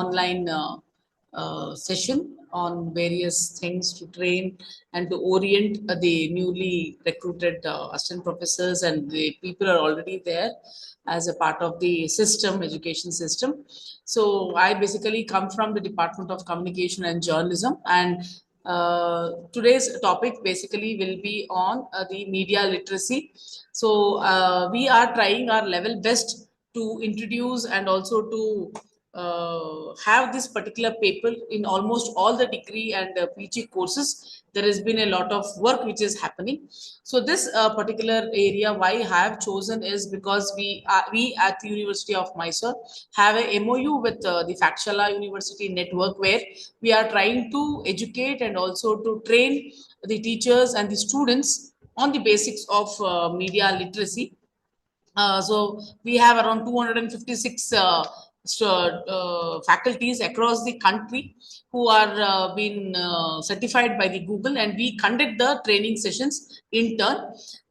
online session on various things to train and to orient the newly recruited assistant professors, and the people are already there as a part of the system, education system. So I basically come from the Department of Communication and Journalism, and today's topic basically will be on the media literacy. So we are trying our level best to introduce and also to have this particular paper in almost all the degree and PG courses. There has been a lot of work which is happening. So this particular area why I have chosen is because we at the University of Mysore have a MOU with the Fakshala University network, where we are trying to educate and also to train the teachers and the students on the basics of media literacy. So we have around 256 faculties across the country who are been certified by the Google, and we conduct the training sessions in turn.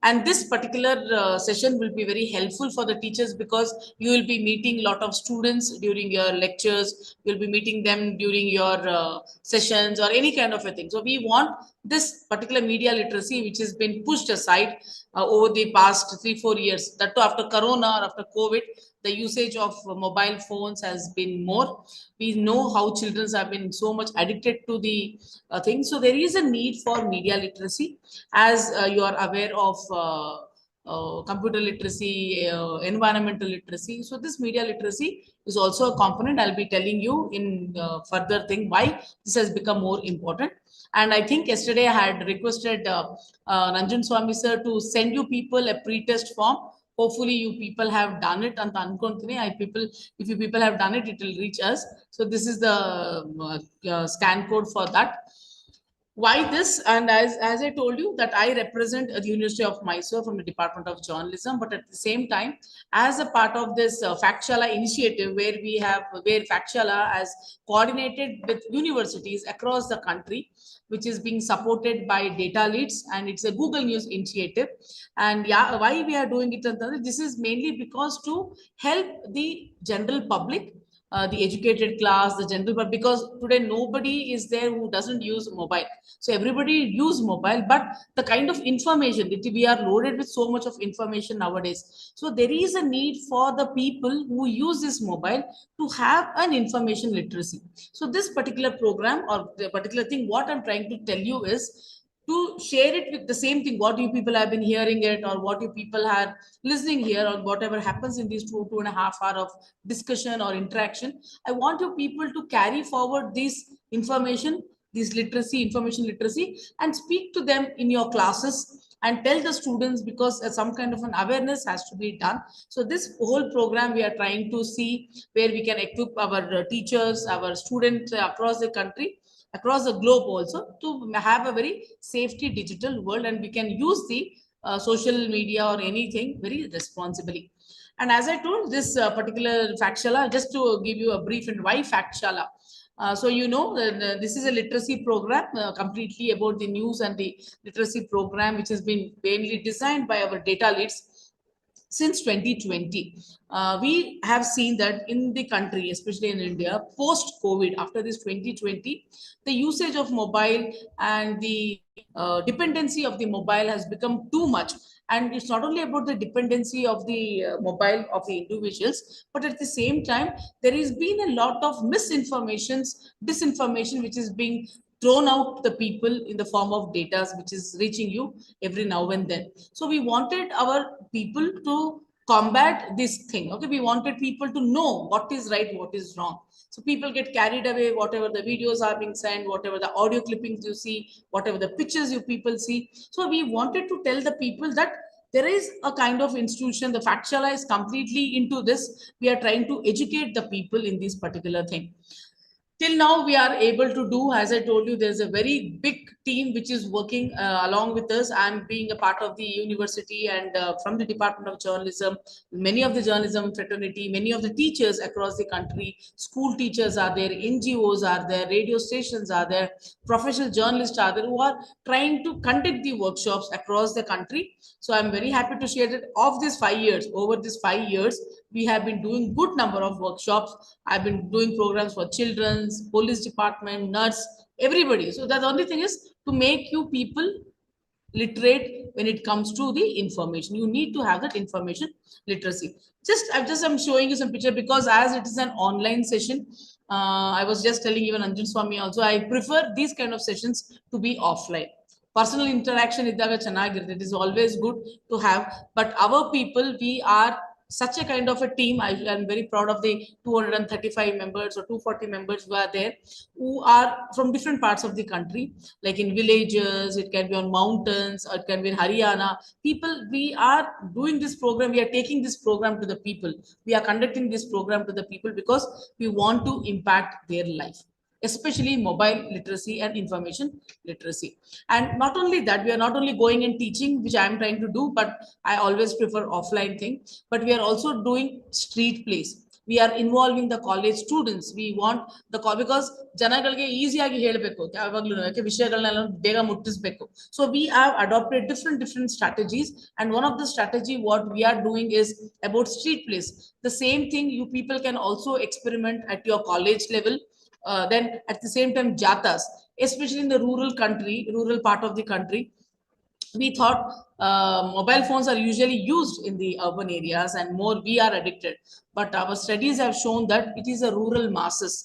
And this particular session will be very helpful for the teachers, because you will be meeting a lot of students during your lectures, you'll be meeting them during your sessions or any kind of a thing. So we want this particular media literacy, which has been pushed aside over the past 3-4 years, that too after corona or after COVID, the usage of mobile phones has been more. We know how children have been so much addicted to the thing. So there is a need for media literacy, as you are aware of computer literacy, environmental literacy. So this media literacy is also a component. I'll be telling you in further thing why this has become more important. And I think yesterday I had requested Ranjan Swami sir to send you people a pre-test form. Hopefully you people have done it. And if you people have done it, it will reach us. So this is the scan code for that. Why this? And as I told you that I represent the University of Mysore from the Department of Journalism, but at the same time, as a part of this Fakshala initiative, where Fakshala has coordinated with universities across the country, which is being supported by data leads, and it's a Google News initiative. And yeah, why we are doing it? This is mainly because to help the general public, the educated class, the general, but because today nobody is there who doesn't use mobile. So everybody use mobile, but the kind of information that we are loaded with so much of information nowadays. So there is a need for the people who use this mobile to have an information literacy. So this particular program or the particular thing, what I'm trying to tell you is to share it with the same thing what you people have been hearing it, or what you people are listening here, or whatever happens in these 2.5 hours of discussion or interaction. I want you people to carry forward this information, this literacy, information literacy, and speak to them in your classes and tell the students, because some kind of an awareness has to be done. So this whole program we are trying to see where we can equip our teachers, our students across the country, across the globe also, to have a very safety digital world, and we can use the social media or anything very responsibly. And as I told, this particular Fakshala, just to give you a brief and why Fakshala. So this is a literacy program completely about the news and the literacy program, which has been mainly designed by our data leads since 2020. We have seen that in the country, especially in India, post COVID, after this 2020, the usage of mobile and the dependency of the mobile has become too much. And it's not only about the dependency of the mobile of the individuals, but at the same time, there has been a lot of misinformations, disinformation, which is being thrown out the people in the form of data, which is reaching you every now and then. So we wanted our people to combat this thing. Okay, we wanted people to know what is right, what is wrong. So people get carried away, whatever the videos are being sent, whatever the audio clippings you see, whatever the pictures you people see. So we wanted to tell the people that there is a kind of institution, the Fakshala is completely into this. We are trying to educate the people in this particular thing. till now we are able to do, as I told you, there's a very big team which is working along with us. I'm being a part of the university and from the Department of Journalism, many of the journalism fraternity, many of the teachers across the country, school teachers are there, NGOs are there, radio stations are there, professional journalists are there, who are trying to conduct the workshops across the country. So I'm very happy to share that of these 5 years, over these 5 years, we have been doing good number of workshops. I've been doing programs for children's, police department, nurse, everybody. So the only thing is to make you people literate when it comes to the information. You need to have that information literacy. I'm showing you some picture because as it is an online session, I was just telling even Anjan Swami also, I prefer these kind of sessions to be offline. Personal interaction it is always good to have, but our people, we are such a kind of a team. I am very proud of the 235 members or 240 members who are there, who are from different parts of the country, like in villages, it can be on mountains, or it can be in Haryana. People, we are doing this program, we are taking this program to the people. We are conducting this program to the people because we want to impact their life, especially mobile literacy and information literacy. And not only that, we are not only going and teaching, which I am trying to do, but I always prefer offline thing, but we are also doing street plays. We are involving the college students. We want the because ಜನಗಳಿಗೆ ಈಸಿಯಾಗಿ ಹೇಳಬೇಕು, ಯಾವಾಗಲೂ ವಿಷಯಗಳನ್ನೆಲ್ಲ ಬೇಗ ಮುಟ್ಟಿಸಬೇಕು. So we have adopted different strategies, and one of the strategy what we are doing is about street plays. The same thing you people can also experiment at your college level. Then at the same time jatas, especially in the rural part of the country, we thought mobile phones are usually used in the urban areas and more we are addicted, but our studies have shown that it is the rural masses,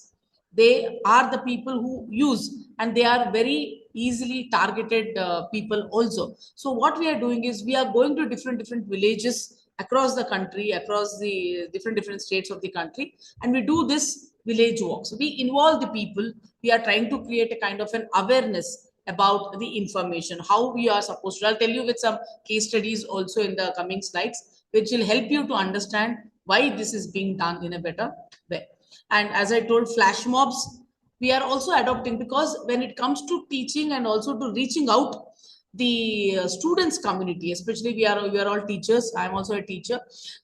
they are the people who use, and they are very easily targeted people also. So what we are doing is we are going to different villages across the country, across the different states of the country, and we do this village walks. We involve the people. We are trying to create a kind of an awareness about the information, how we are supposed to. I'll tell you with some case studies also in the coming slides, which will help you to understand why this is being done in a better way. And as I told, flash mobs, we are also adopting, because when it comes to teaching and also to reaching out the students community, especially we are all teachers, I am also a teacher.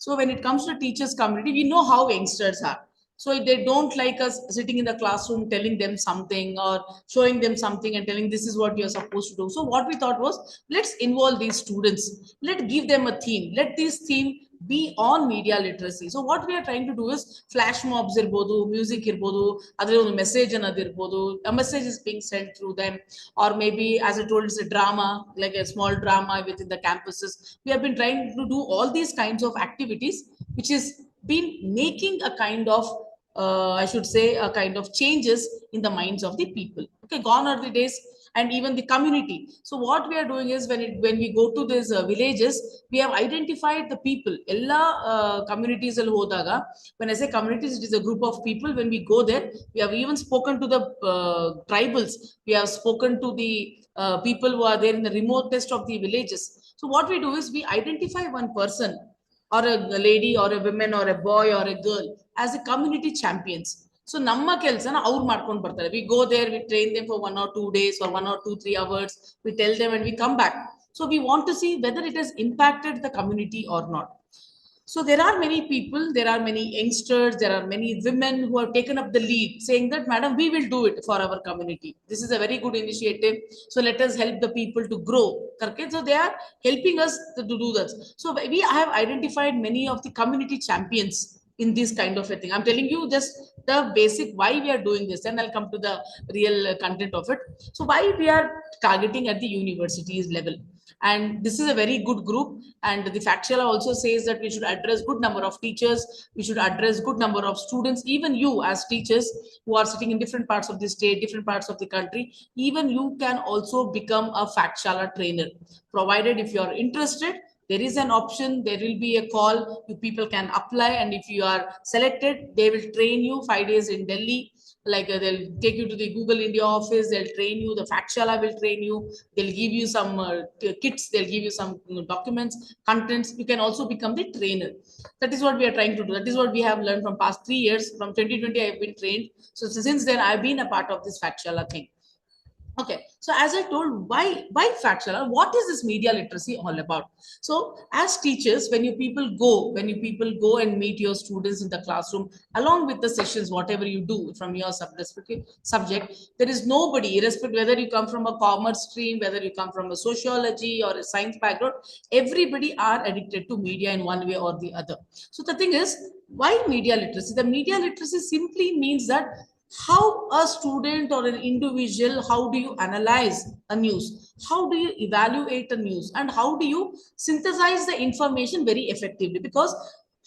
So when it comes to teachers community, we know how youngsters are. So they don't like us sitting in the classroom telling them something or showing them something and telling this is what you're supposed to do. So what we thought was, let's involve these students, let's give them a theme, let this theme be on media literacy. So what we are trying to do is flash mobs irbodu, music irbodu, adre ಒಂದು message ಅನ್ನೋದು irbodu, a message is being sent through them, or maybe as I told, it's a drama, like a small drama within the campuses. We have been trying to do all these kinds of activities, which is been making a kind of I should say a kind of changes in the minds of the people. Okay, gone are the days, and even the community. So what we are doing is when we go to these villages, we have identified the people. Ella communities al hodaga. When I say communities, it is a group of people. When we go there, we have even spoken to the tribals. We have spoken to the people who are there in the remotest of the villages. So what we do is we identify one person, or a lady or a woman or a boy or a girl, as a community champions. So ನಮ್ಮ ಕೆಲಸನ ಅವ್ರು ಮಾಡ್ಕೊಂಡು ಬರ್ತಾರೆ. We go there, we train them for 1 or 2 days or 1 or 2 3 hours. We tell them and we come back. So we want to see whether it has impacted the community or not. So there are many people, there are many youngsters, there are many women who have taken up the lead, saying that, Madam, we will do it for our community. This is a very good initiative. So let us help the people to grow. Okay? So they are helping us to do that. So we have identified many of the community champions in this kind of a thing. I'm telling you just the basic why we are doing this, and I'll come to the real content of it. So why we are targeting at the universities level. And this is a very good group. And the Factual also says that we should address good number of teachers. We should address good number of students. Even you as teachers who are sitting in different parts of the state, different parts of the country, even you can also become a Factual trainer, provided if you are interested, There is an option, there will be a call, you people can apply, and if you are selected, they will train you 5 days in Delhi. Like they'll take you to the Google India office, they'll train you, the Factshala will train you, they'll give you some kits, they'll give you some documents, contents. You can also become the trainer. That is what we are trying to do. That is what we have learned from past 3 years. From 2020, I have been trained. So since then, I've been a part of this Factshala thing. Okay, so as I told, why Factshala? What is this media literacy all about? So as teachers, when you people go and meet your students in the classroom, along with the sessions, whatever you do from your respective subject, there is nobody, irrespective whether you come from a commerce stream, whether you come from a sociology or a science background, everybody are addicted to media in one way or the other. So the thing is, why media literacy? The media literacy simply means that how a student or an individual, how do you analyze a news, how do you evaluate a news, and how do you synthesize the information very effectively, because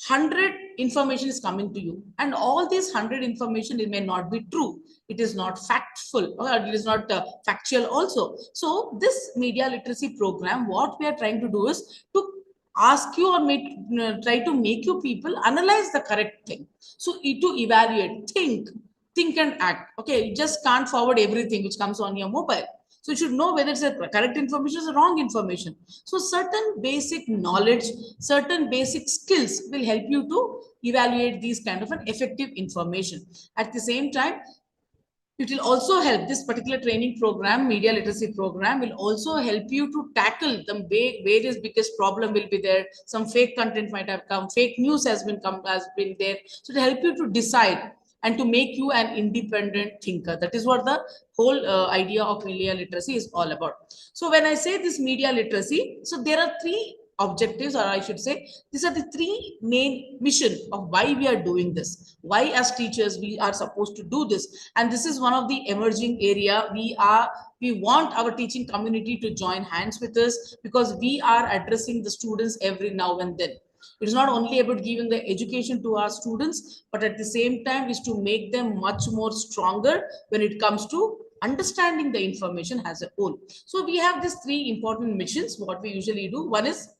100 information is coming to you, and all these 100 information, it may not be true, it is not factful, or it is not factual also. So this media literacy program, what we are trying to do is to ask you or try to make you people analyze the correct thing. So to evaluate, think and act. Okay, you just can't forward everything which comes on your mobile. So you should know whether it's a correct information or wrong information. So certain basic knowledge, certain basic skills will help you to evaluate these kind of an effective information. At the same time, it will also help, this particular training program, media literacy program, will also help you to tackle the various biggest problem will be there. Some fake content might have come, fake news has been there. So to help you to decide and to make you an independent thinker. That is what the whole idea of media literacy is all about. So when I say this media literacy, so there are three objectives, or I should say, these are the three main mission of why we are doing this, why as teachers we are supposed to do this. And this is one of the emerging area. We want our teaching community to join hands with us, because we are addressing the students every now and then. It is not only about giving the education to our students, but at the same time is to make them much more stronger when it comes to understanding the information as a whole. So we have these three important missions. What we usually do, one is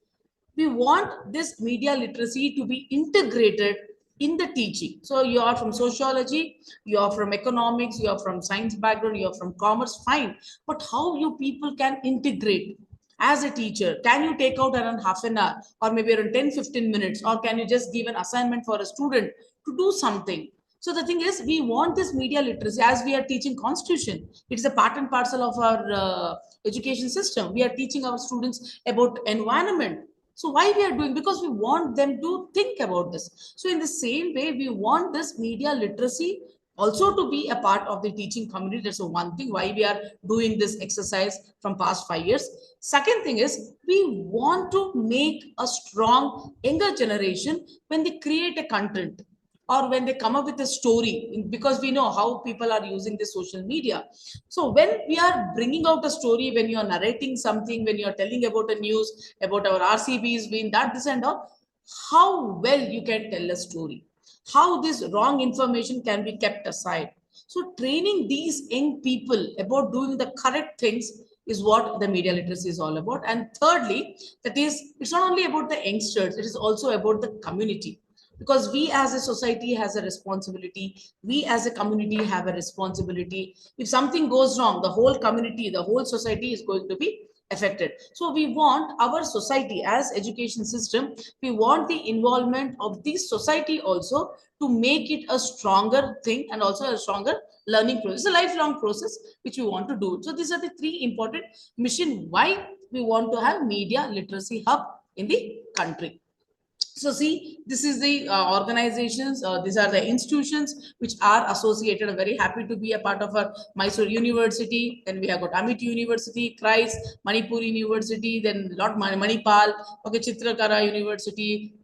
we want this media literacy to be integrated in the teaching. So you are from sociology, you are from economics, you are from science background, you are from commerce, fine. But how you people can integrate as a teacher? Can you take out around half an hour or maybe around 10-15 minutes, or can you just give an assignment for a student to do something? So the thing is, we want this media literacy as we are teaching constitution. It's a part and parcel of our education system. We are teaching our students about environment. So why we are doing? Because we want them to think about this. So in the same way, we want this media literacy also to be a part of the teaching community. That's one thing why we are doing this exercise from past 5 years. Second thing is, we want to make a strong younger generation when they create a content or when they come up with a story, because we know how people are using the social media. So when we are bringing out a story, when you are narrating something, when you are telling about a news, about our RCBs being that, this and all, how well you can tell a story, how this wrong information can be kept aside. So training these young people about doing the correct things is what the media literacy is all about. And thirdly, that is, it's not only about the youngsters, it is also about the community, because we as a society has a responsibility, we as a community have a responsibility. If something goes wrong, the whole community, the whole society is going to be affected. So we want our society as education system, we want the involvement of the society also to make it a stronger thing and also a stronger learning process, a lifelong process which we want to do. So these are the three important mission why we want to have media literacy hub in the country. So see, this is the organizations, these are the institutions which are associated. I'm very happy to be a part of a Mysore University. Then we have got Amit University, Christ, Manipur University, then Lord Manipal, okay, Chitrakara University,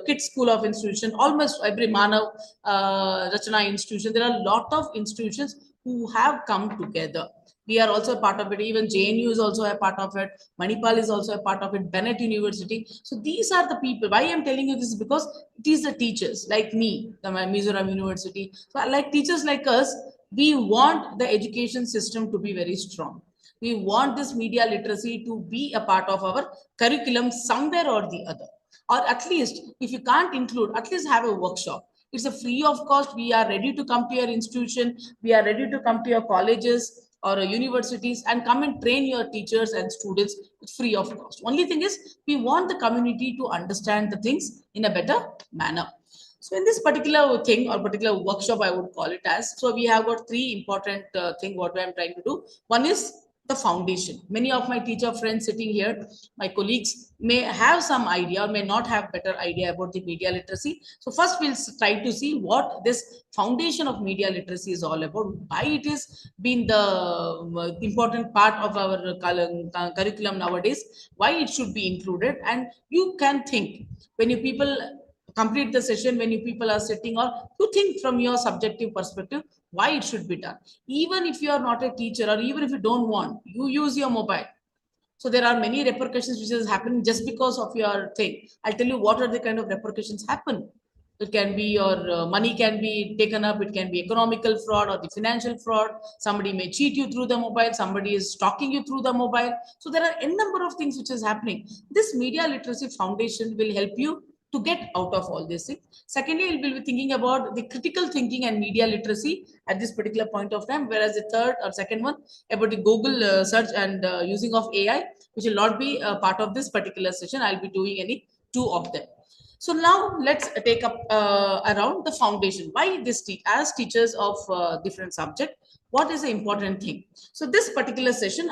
Kids School of Institution, almost every Manav Rachana institution. There are a lot of institutions who have come together. We are also a part of it. Even JNU is also a part of it. Manipal is also a part of it. Bennett University. So these are the people. Why I'm telling you this is because it is the teachers like me, the Mizoram University. So like teachers like us, we want the education system to be very strong. We want this media literacy to be a part of our curriculum somewhere or the other. Or at least, if you can't include, at least have a workshop. It's a free of cost. We are ready to come to your institution. We are ready to come to your colleges or universities and come and train your teachers and students free of cost. Only thing is, we want the community to understand the things in a better manner. So in this particular thing or particular workshop, I would call it as, so we have got three important thing what I'm trying to do. One is the foundation. Many of my teacher friends sitting here, my colleagues may have some idea or may not have better idea about the media literacy. So first we'll try to see what this foundation of media literacy is all about, why it is been the important part of our curriculum nowadays, why it should be included. And you can think when you people complete the session, when you people are sitting, or you think from your subjective perspective why it should be done. Even if you are not a teacher, or even if you don't want, you use your mobile. So there are many repercussions which is happening just because of your thing. I'll tell you what are the kind of repercussions happen. It can be your money can be taken up. It can be economical fraud or the financial fraud. Somebody may cheat you through the mobile. Somebody is stalking you through the mobile. So there are a number of things which is happening. This media literacy foundation will help you to get out of all these things. Secondly, we'll be thinking about the critical thinking and media literacy at this particular point of time, whereas the third or second one about the Google search and using of AI, which will not be a part of this particular session. I'll be doing any two of them. So now let's take up around the foundation. Why this as teachers of different subject, what is the important thing? So this particular session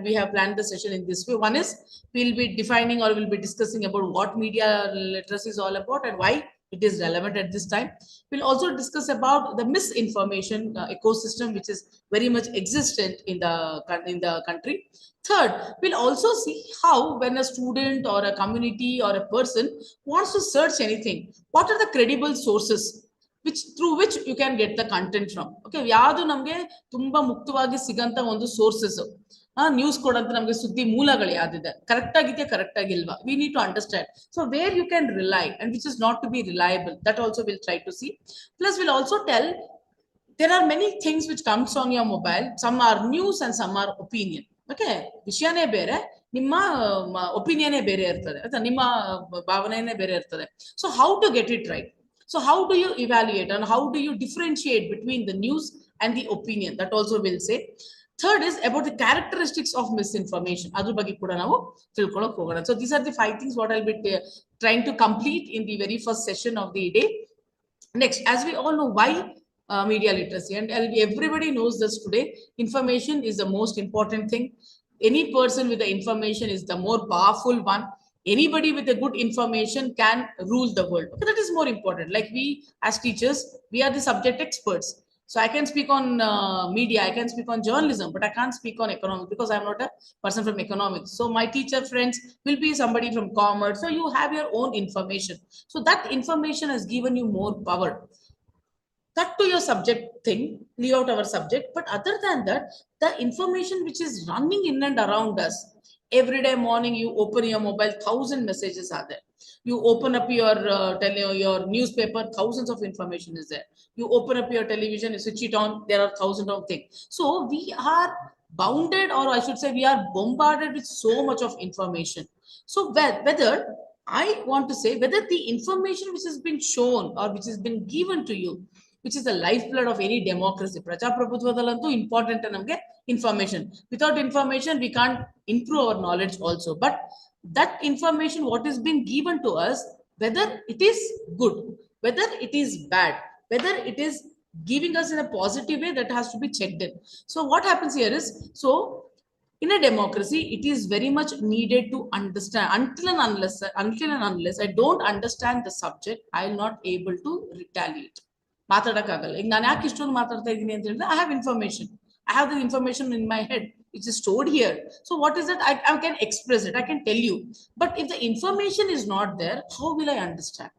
we have planned the session in this way. One is we'll be defining or we'll be discussing about what media literacy is all about and why it is relevant at this time. We'll also discuss about the misinformation ecosystem, which is very much existent in the country. Third, we'll also see how when a student or a community or a person wants to search anything, what are the credible sources through which you can get the content from. Okay, ಯಾವುದು ನಮಗೆ ತುಂಬಾ ಮುಕ್ತವಾಗಿ ಸಿಗಂತ ಒಂದು sources news ಕೊಡಂತ ನಮಗೆ ಸುದ್ದಿ ಮೂಲಗಳು ಯಾವ್ದಿದೆ, ಕರೆಕ್ಟ್ ಆಗಿದೆಯಾ ಕರೆಕ್ಟ್ ಆಗಿಲ್ವಾ, we need to understand. So where you can rely and which is not to be reliable, that also will try to see. Plus will also tell there are many things which comes on your mobile. Some are news and some are opinion. Okay, ವಿಷಯನೇ ಬೇರೆ, ನಿಮ್ಮ ಒಪಿನಿಯನ್ನೇ ಬೇರೆ ಇರ್ತದೆ ಅಥವಾ ನಿಮ್ಮ ಭಾವನೆನೇ ಬೇರೆ ಇರ್ತದೆ. So how to get it right? So how do you evaluate and how do you differentiate between the news and the opinion? That also will say. Third is about the characteristics of misinformation. Adru bagi kuda navu tilkolok hogona. So these are the 5 things what I'll be trying to complete in the very first session of the day. Next, as we all know, why media literacy, and everybody knows this today, information is the most important thing. Any person with the information is the more powerful one. Anybody with a good information can rule the world. Okay, that is more important. Like we as teachers, we are the subject experts. So I can speak on media, I can speak on journalism, but I can't speak on economics because I'm not a person from economics. So my teacher friends will be somebody from commerce. So you have your own information. So that information has given you more power. Cut to your subject thing, leave out our subject. But other than that, the information which is running in and around us, every day morning you open your mobile, 1,000 messages are there. You open up your newspaper, thousands of information is there. You open up your television, you switch it on, there are thousands of things. So we are bounded, or I should say we are bombarded with so much of information. So whether I want to say whether the information which has been shown or which has been given to you, which is the lifeblood of any democracy. Prajaprabhutvadantu important namge information. Without information, we can't improve our knowledge also. But that information, what is being given to us, whether it is good, whether it is bad, whether it is giving us in a positive way, that has to be checked in. So what happens here is, so in a democracy, it is very much needed to understand. Until and unless I don't understand the subject, I'll not able to retaliate. ಮಾತಾಡಕ್ಕಾಗಲ್ಲ. ಈಗ ನಾನು ಯಾಕೆ ಇಷ್ಟೊಂದು ಮಾತಾಡ್ತಾ ಇದ್ದೀನಿ ಅಂತ ಹೇಳಿದ್ರೆ, I have information. I have the information in my head. It's stored here. So what is it? I can express it. I can tell you. But if the information is not there, how will I understand?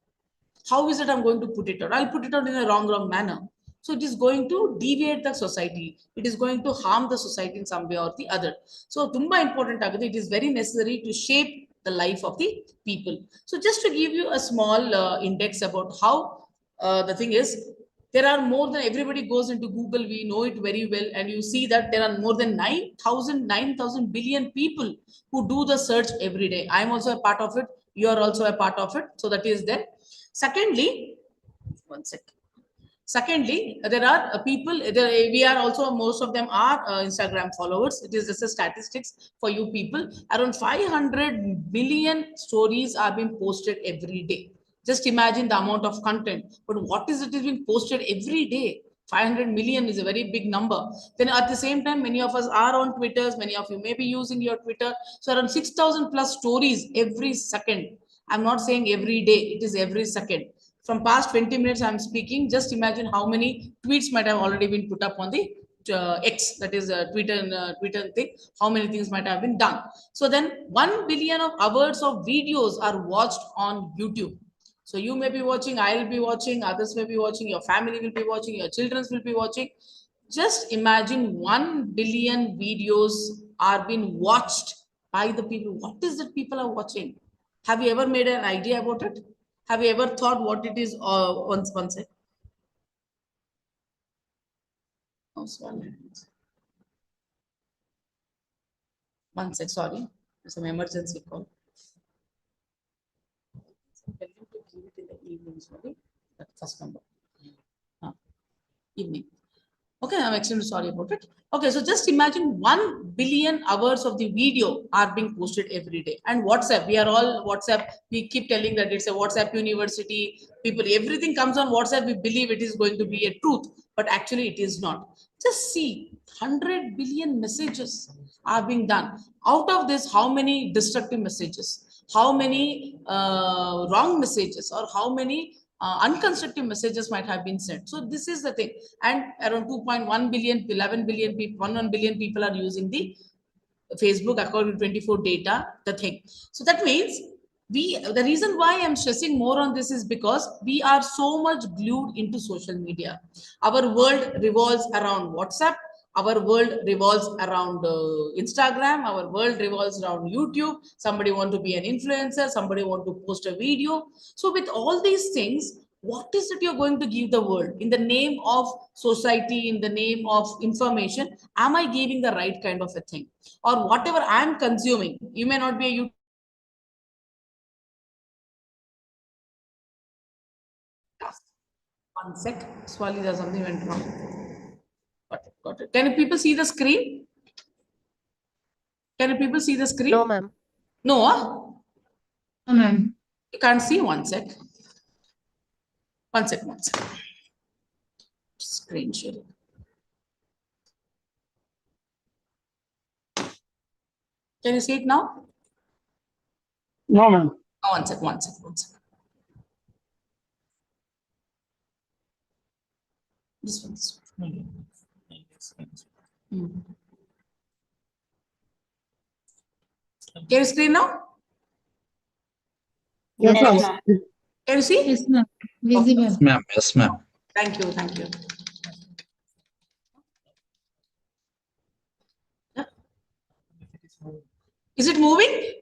How is it I'm going to put it out? I'll put it out in a wrong manner. So it is going to deviate the society. It is going to harm the society in some way or the other. So tumba important agade. It is very necessary to shape the life of the people. So just to give you a small index about how the thing is, There are more than, everybody goes into Google, we know it very well, and you see that there are more than 9,000 billion people who do the search every day. I am also a part of it. You are also a part of it. So that is there. Secondly, one second. Secondly, there are people, we are also, most of them are Instagram followers. It is just a statistics for you people. Around 500 billion stories are being posted every day. Just imagine the amount of content. But what is it is being posted every day? 500 million is a very big number. Then at the same time, many of us are on Twitters. Many of you may be using your Twitter. So around 6,000 plus stories every second. I'm not saying every day. It is every second. From past 20 minutes I'm speaking, just imagine how many tweets might have already been put up on the X, that is Twitter thing, how many things might have been done. So then 1 billion of hours of videos are watched on YouTube. So you may be watching, I'll be watching, others may be watching, your family will be watching, your children will be watching. Just imagine 1 billion videos are being watched by the people. What is that people are watching? Have you ever made an idea about it? Have you ever thought what it is? One sec. Oh, sorry. One sec, sorry. There's some emergency call. Tell you to give it in the evening, sorry. That first number. Evening. Okay, I'm extremely sorry about it. Okay, so just imagine 1 billion hours of the video are being posted every day. And WhatsApp, we are all WhatsApp. We keep telling that it's a WhatsApp university. People, everything comes on WhatsApp. We believe it is going to be a truth, but actually it is not. Just see, 100 billion messages are being done. Out of this, how many destructive messages? How many wrong messages, or how many unconstructive messages might have been sent? So this is the thing. And around 2.1 billion, 11 billion people, 1 billion people are using the Facebook according to 24 data, the thing. So that means the reason why I'm stressing more on this is because we are so much glued into social media. Our world revolves around WhatsApp. Our world revolves around Instagram. Our world revolves around YouTube. Somebody want to be an influencer. Somebody want to post a video. So with all these things, what is it you're going to give the world in the name of society, in the name of information? Am I giving the right kind of a thing? Or whatever I'm consuming, you may not be a YouTube. One sec. Swali, there's something went wrong. Got it, got it. Can people see the screen? Can people see the screen? No, ma'am. No, No, ma'am. you can't see. One sec. One sec, one sec. Screen sharing. Can you see it now? No, ma'am. Oh, one sec, one sec, one sec. This one, this one. Can you screen now? Yes, ma'am. Can you see? Yes, ma'am. Visible. Yes, ma'am. Yes, ma'am. Thank you, thank you. Is it moving?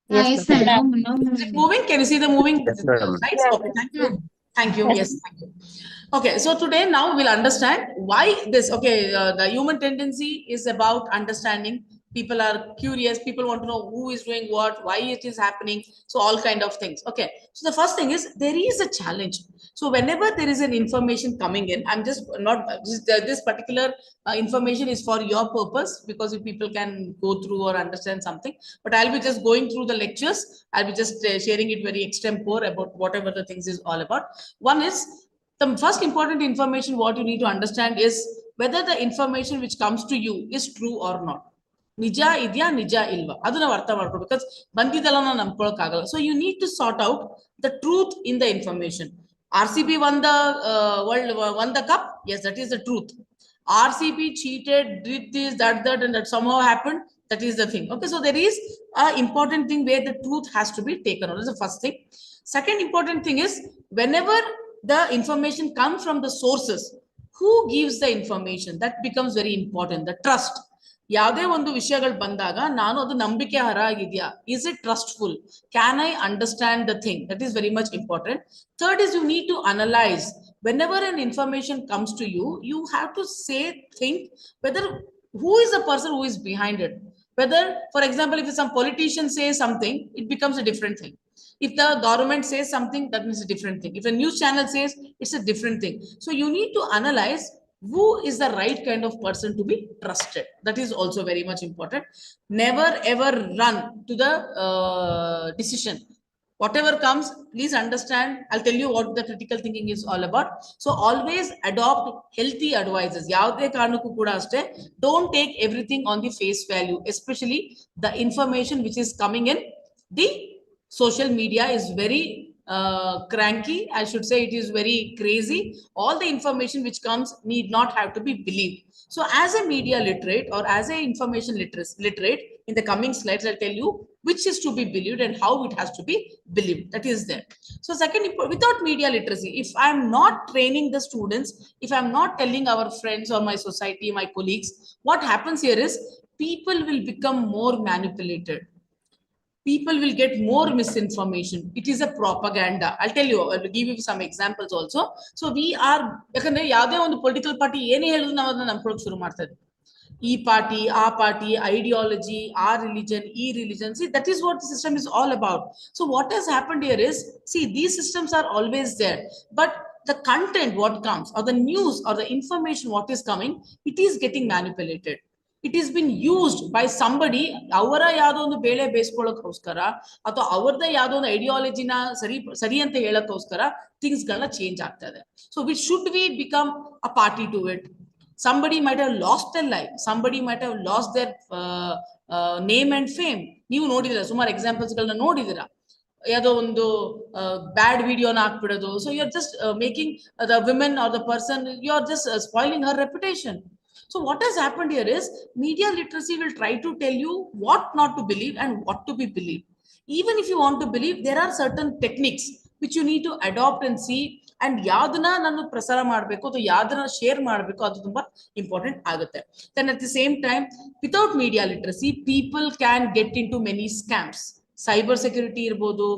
Yes, ma'am. Is it moving? Can you see the moving Yes, ma'am. slides? Okay, thank you. Thank you. Yes, thank you. Okay, so today now we'll understand why this. Okay, the human tendency is about understanding. People are curious. People want to know who is doing what, why it is happening. So all kind of things. Okay, so the first thing is there is a challenge. So whenever there is an information coming in, I'm just not this particular information is for your purpose because if people can go through or understand something. But I'll be just going through the lectures. I'll be just sharing it very extempore about whatever the things is all about. One is the first important information what you need to understand is whether the information which comes to you is true or not. ನಿಜ ಇದೆಯಾ ನಿಜ ಇಲ್ವಾ ಅದು ನಾವು ಅರ್ಥ ಮಾಡ್ಕೊಬೇಕು because ಬಂದಿದ್ದಲ್ಲ ನಾವು ನಂಬ್ಕೊಳಕ್ ಆಗಲ್ಲ so you need to sort out the truth in the information RCB won the won the cup. Yes, that is the truth. RCB cheated, did this, that, and that somehow happened. That is the thing. Okay, so there is an important thing where the truth has to be taken out. That's the first thing. Second important thing is whenever the information comes from the sources, who gives the information? That becomes very important. The trust. ಯಾವುದೇ ಒಂದು ವಿಷಯಗಳು ಬಂದಾಗ ನಾನು ಅದು ನಂಬಿಕೆ ಹರ ಆಗಿದೆಯಾ is it trustful can I understand the thing that is very much important third is you need to analyse whenever an information comes to you, you have to think whether who is the person who is behind it. Whether, for example, if some politician says something, it becomes a different thing. If the government says something, that means a different thing. If a news channel says, it's a different thing. So you need to analyze who is the right kind of person to be trusted. That is also very much important. Never ever run to the decision. Whatever comes, please understand. I'll tell you what the critical thinking is all about. So always adopt healthy advices. Don't take everything on the face value, especially the information which is coming in the social media is very cranky. I should say it is very crazy. All the information which comes need not have to be believed. So as a media literate or as a information literate, in the coming slides, I'll tell you which is to be believed and how it has to be believed. That is there. So second, without media literacy, if I'm not training the students, if I'm not telling our friends or my society, my colleagues, what happens here is people will become more manipulated. People will get more misinformation. It is a propaganda. I'll tell you, I'll give you some examples also. So we are, political party, party, our party, ideology, our religion, religion. See, that is what the system is all about. So what has happened here is, see, these systems are always there, but the content, what comes, or the news or the information, what is coming, it is getting manipulated. It is been used by somebody, ಅವರ ಯಾವುದೋ ಒಂದು ಬೇಳೆ ಬೇಯಿಸ್ಕೊಳ್ಳೋಕ್ಕೋಸ್ಕರ ಅಥವಾ ಅವರದೇ ಯಾವುದೋ ಒಂದು ಐಡಿಯಾಲಜಿನ ಸರಿ ಅಂತ ಹೇಳೋಕ್ಕೋಸ್ಕರ ಥಿಂಗ್ಸ್ ಗಳನ್ನ ಚೇಂಜ್ ಆಗ್ತಾ ಇದೆ. So which should we become a party to it. Somebody might have lost their life. Somebody might have lost their name and fame. ನೀವು ನೋಡಿದಿರ ಸುಮಾರು ಎಕ್ಸಾಂಪಲ್ಸ್ ಗಳನ್ನ ನೋಡಿದಿರ. ಯಾವುದೋ ಒಂದು ಬ್ಯಾಡ್ ವಿಡಿಯೋನ ಹಾಕ್ಬಿಡೋದು. So you're just making the women or the person, you're just spoiling her reputation. So what has happened here is media literacy will try to tell you what not to believe and what to be believed. Even if you want to believe, there are certain techniques which you need to adopt and see. And ಯಾವ್ದನ್ನ ನಾನು ಪ್ರಸಾರ ಮಾಡಬೇಕು ಅಥವಾ ಯಾವ್ದನ್ನ share ಮಾಡಬೇಕು ಅದು ತುಂಬಾ important ಆಗುತ್ತೆ. Then at the same time, without media literacy, people can get into many scams. Cyber security ಇರ್ಬೋದು,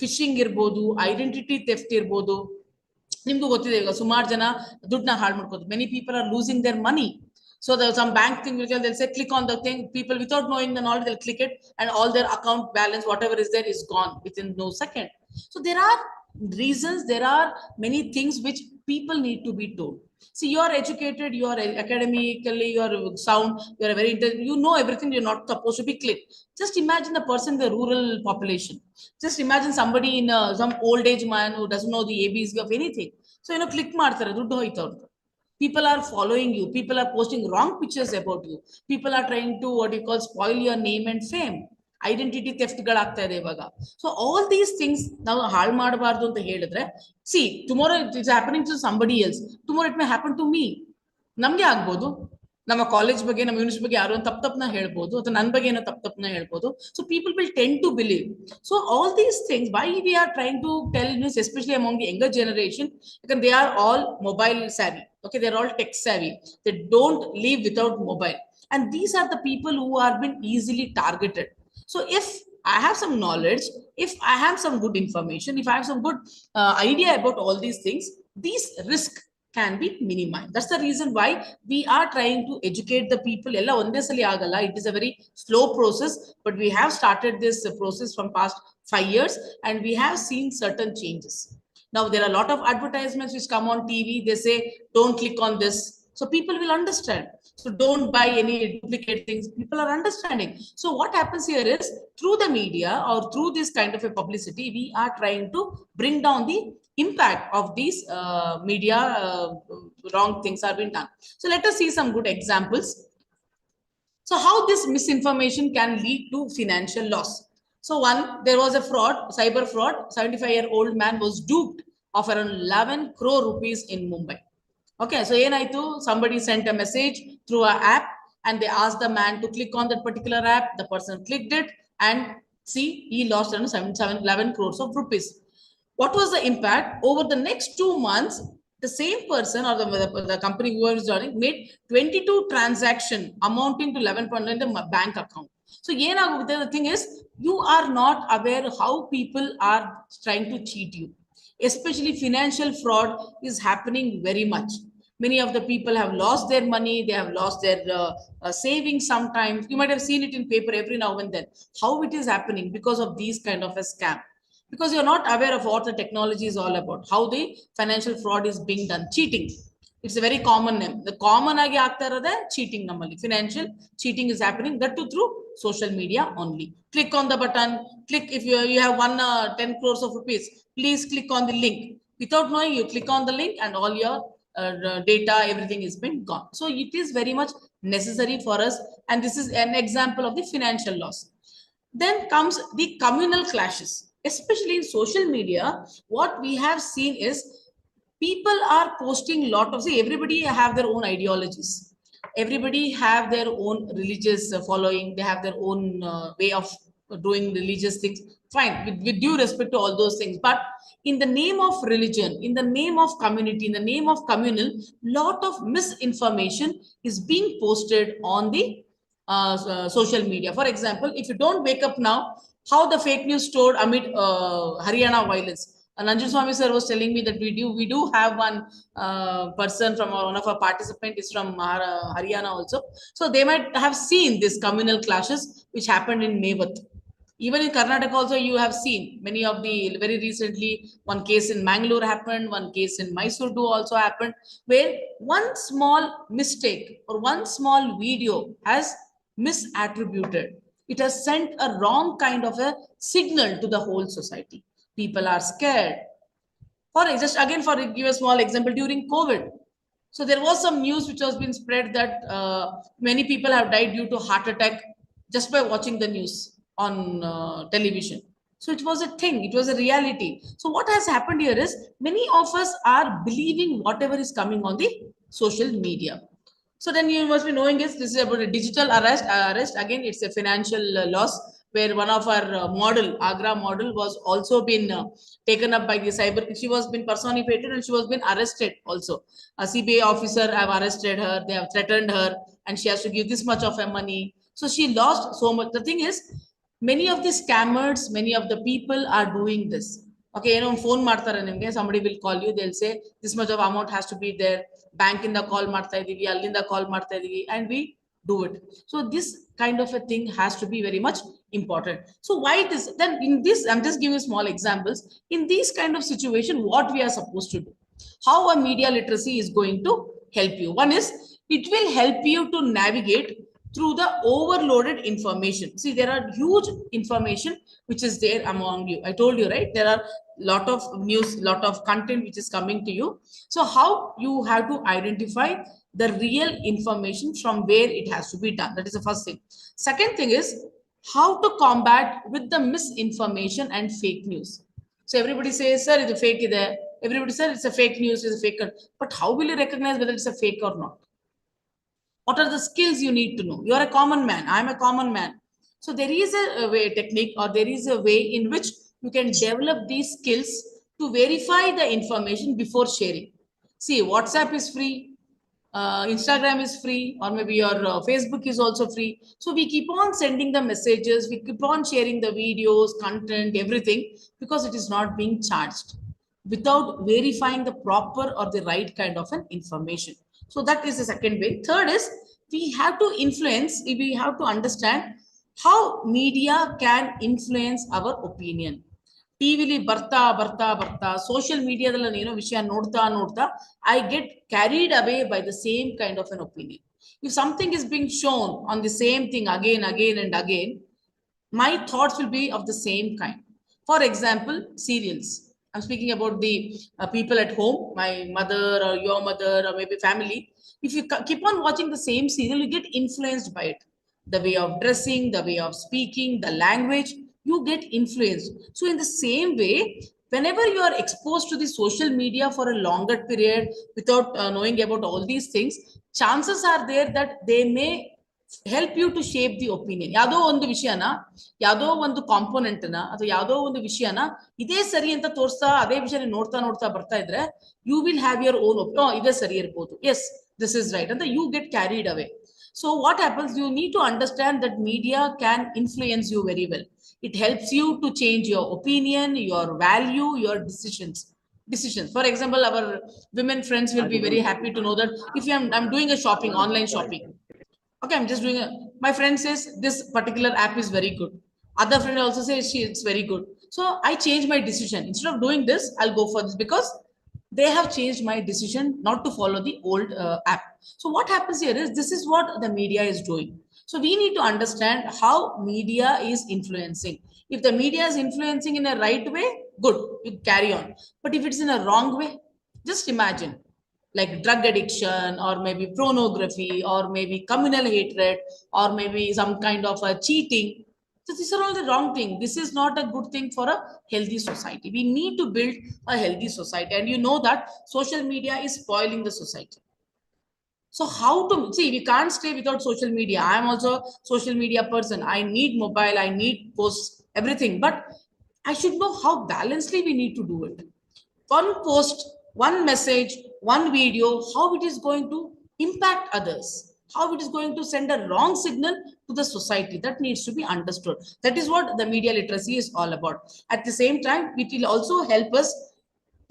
ಫಿಶಿಂಗ್ ಇರ್ಬೋದು, ಐಡೆಂಟಿಟಿ ಥೆಫ್ಟ್ ಇರ್ಬೋದು. ನಿಮ್ಗೂ ಗೊತ್ತಿದೆ, ಈಗ ಸುಮಾರು ಜನ ದುಡ್ಡನ್ನ ಹಾಳು ಮಾಡ್ಕೋದು. Many people are losing their money. So there's some bank thing, they'll say click on the thing, people without knowing the knowledge, they'll click it and all their account balance, whatever is there, is gone within no second. So there are reasons, there are many things which people need to be told. See, you are educated, you are academically, you are sound, you are very intelligent, you know everything, you're not supposed to be clicked. Just imagine the person in the rural population. Just imagine somebody in some old age man who doesn't know the ABC of anything. So, click ಮಾಡ್ತಾರೆ, ದುಡ್ಡು ಹೋಯ್ತು ಅವ್ರದ್ದು. People are following you. People are posting wrong pictures about you. People are trying to, what you call, spoil your name and fame. Identity theft ಗಳಾಗ್ತಾ ಇದೆ ಇವಾಗ. So all these things ನಾವು ಹಾಳು ಮಾಡಬಾರ್ದು ಅಂತ ಹೇಳಿದ್ರೆ, see, tomorrow it is happening to somebody else. Tomorrow it may happen to me. ನಮ್ಗೆ ಆಗ್ಬೋದು. ನಮ್ಮ ಕಾಲೇಜ್ ಬಗ್ಗೆ, ನಮ್ಮ ಯೂನಿವರ್ಸಿಟಿ ಬಗ್ಗೆ ಯಾರೋ ತಪ್ಪನ್ನ ಹೇಳ್ಬೋದು, ಅಥವಾ ನನ್ನ ಬಗ್ಗೆ ಏನೋ ತಪ್ಪನ್ನ ಹೇಳ್ಬೋದು. So people will tend to believe. So all these things, why we are trying to tell news, especially among the younger generation, because they are all mobile savvy. Okay, they're all tech savvy. They don't live without mobile. And these are the people who are been easily targeted. So if I have some knowledge, if I have some good information, if I have some good idea about all these things, these risks can be minimized. That's the reason why we are trying to educate the people. Ella onde sali agalla. It is a very slow process, but we have started this process from past 5 years and we have seen certain changes. Now there are a lot of advertisements which come on TV. They say, don't click on this. So people will understand. So don't buy any duplicate things. People are understanding. So what happens here is, through the media or through this kind of a publicity, we are trying to bring down the impact of these media wrong things are being done. So let us see some good examples. So how this misinformation can lead to financial loss. So one, there was a fraud, cyber fraud. 75-year-old man was duped of around 11 crore rupees in Mumbai. Okay, so somebody sent a message through an app and they asked the man to click on that particular app. The person clicked it and see, he lost around 11 crores of rupees. What was the impact? Over the next 2 months, the same person or the company who was joining made 22 transactions amounting to 11.9 in the bank account. So the thing is, you are not aware how people are trying to cheat you. Especially financial fraud is happening very much. Many of the people have lost their money, they have lost their savings sometimes. You might have seen it in paper every now and then, how it is happening because of these kind of a scam. Because you're not aware of what the technology is all about, how the financial fraud is being done, cheating. It's a very common name. The common agi aagta irode cheating nammali. Financial cheating is happening, that too through social media only. Click on the button, click if you have won 10 crores of rupees, please click on the link. Without knowing, you click on the link and all your data, everything is been gone. So it is very much necessary for us, and this is an example of the financial loss. Then comes the communal clashes, especially in social media. What we have seen is people are posting lot of, see, everybody have their own ideologies, everybody have their own religious following, they have their own way of doing religious things, fine, with due respect to all those things. But in the name of religion, in the name of community, in the name of communal, lot of misinformation is being posted on the social media. For example, if you don't wake up now, how the fake news stored amid Haryana violence. And Anjul Swami sir was telling me that we do have one person from one of our participants is from Haryana also. So they might have seen this communal clashes which happened in Mevat. Even in Karnataka also you have seen many of the, very recently one case in Mangalore happened, one case in Mysore also happened, where one small mistake or one small video has misattributed. It has sent a wrong kind of a signal to the whole society. People are scared. For just again, for give a small example, during COVID, so there was some news which has been spread that many people have died due to heart attack just by watching the news on television. So it was a thing, it was a reality. So what has happened here is many of us are believing whatever is coming on the social media. So then you must be knowing is this is about a digital arrest. Arrest again, it's a financial loss, where one of our model, Agra model, was also been taken up by the cyber. She was been personified and she was been arrested also. A CBI officer have arrested her. They have threatened her, and she has to give this much of her money. So she lost so much. The thing is, many of the scammers, many of the people are doing this. Okay, phone ಮಾಡ್ತಾರೆ ನಿಮಗೆ, somebody will call you, they'll say this much of amount has to be there, bank ಇಂದ call ಮಾಡ್ತಾ ಇದೀವಿ, ಅಲ್ಲಿಂದ call ಮಾಡ್ತಾ ಇದೀವಿ, and we do it. So this kind of a thing has to be very much important. So why it is then in this, I'm just giving small examples. In these kind of situation, what we are supposed to do, how a media literacy is going to help you. One is, it will help you to navigate through the overloaded information. See, there are huge information which is there among you. I told you, right? There are lot of news, lot of content which is coming to you. So how you have to identify the real information from where it has to be done. That is the first thing. Second thing is how to combat with the misinformation and fake news. So everybody says, sir, it's a fake there. Everybody says it's a fake news, it's a fake. But how will you recognize whether it's a fake or not? What are the skills you need to know? You are a common man, I'm a common man. So there is a way, technique, or there is a way in which you can develop these skills to verify the information before sharing. See, WhatsApp is free, Instagram is free, or maybe your Facebook is also free. So we keep on sending the messages, we keep on sharing the videos, content, everything, because it is not being charged without verifying the proper or the right kind of an information. So that is the second way. Third is, we have to influence, we have to understand how media can influence our opinion. ಟಿವಿಲಿ ಬರ್ತಾ ಬರ್ತಾ ಬರ್ತಾ social ಮೀಡಿಯಾದಲ್ಲಿ ಏನೋ ವಿಷಯ ನೋಡ್ತಾ ನೋಡ್ತಾ I get carried away by the same kind of an opinion. If something is being shown on the same thing again and again, my thoughts will be of the same kind. For example, serials. I'm speaking about the people at home, my mother or your mother or maybe family. If you keep on watching the same serial, you get influenced by it. The way of dressing, the way of speaking, the language, you get influenced. So in the same way, whenever you are exposed to the social media for a longer period without knowing about all these things, chances are there that they may help you to shape the opinion. ಯಾವುದೋ ಒಂದು ವಿಷಯನ, ಯಾವುದೋ ಒಂದು component ನ, ಅಥವಾ ಯಾವುದೋ ಒಂದು ವಿಷಯನ ಇದೇ ಸರಿ ಅಂತ ತೋರಿಸ್ತಾ ಅದೇ ವಿಷಯ ನೋಡ್ತಾ ನೋಡ್ತಾ ಬರ್ತಾ ಇದ್ರೆ, you will have your own opinion. ಇದೇ ಸರಿ ಇರಬಹುದು, yes, this is right, and you get carried away. So what happens, you need to understand that media can influence you very well. It helps you to change your opinion, your value, your decisions. decisions. For example, our women friends will be very happy to know that if I'm doing a shopping, online shopping, okay, I'm just doing a, my friend says this particular app is very good. Other friend also says it's very good. So I change my decision. Instead of doing this, I'll go for this because they have changed my decision not to follow the old app. So what happens here is this is what the media is doing. So we need to understand how media is influencing. If the media is influencing in a right way, good, you carry on. But if it's in a wrong way, just imagine like drug addiction or maybe pornography or maybe communal hatred or maybe some kind of a cheating. So these are all the wrong thing. This is not a good thing for a healthy society. We need to build a healthy society, and you know that social media is spoiling the society. So how to see, we can't stay without social media. I am also a social media person. I need mobile, I need posts, everything, but I should know how balancedly we need to do it. One post, one message, one video, how it is going to impact others, how it is going to send a wrong signal to the society, that needs to be understood. That is what the media literacy is all about. At the same time, it will also help us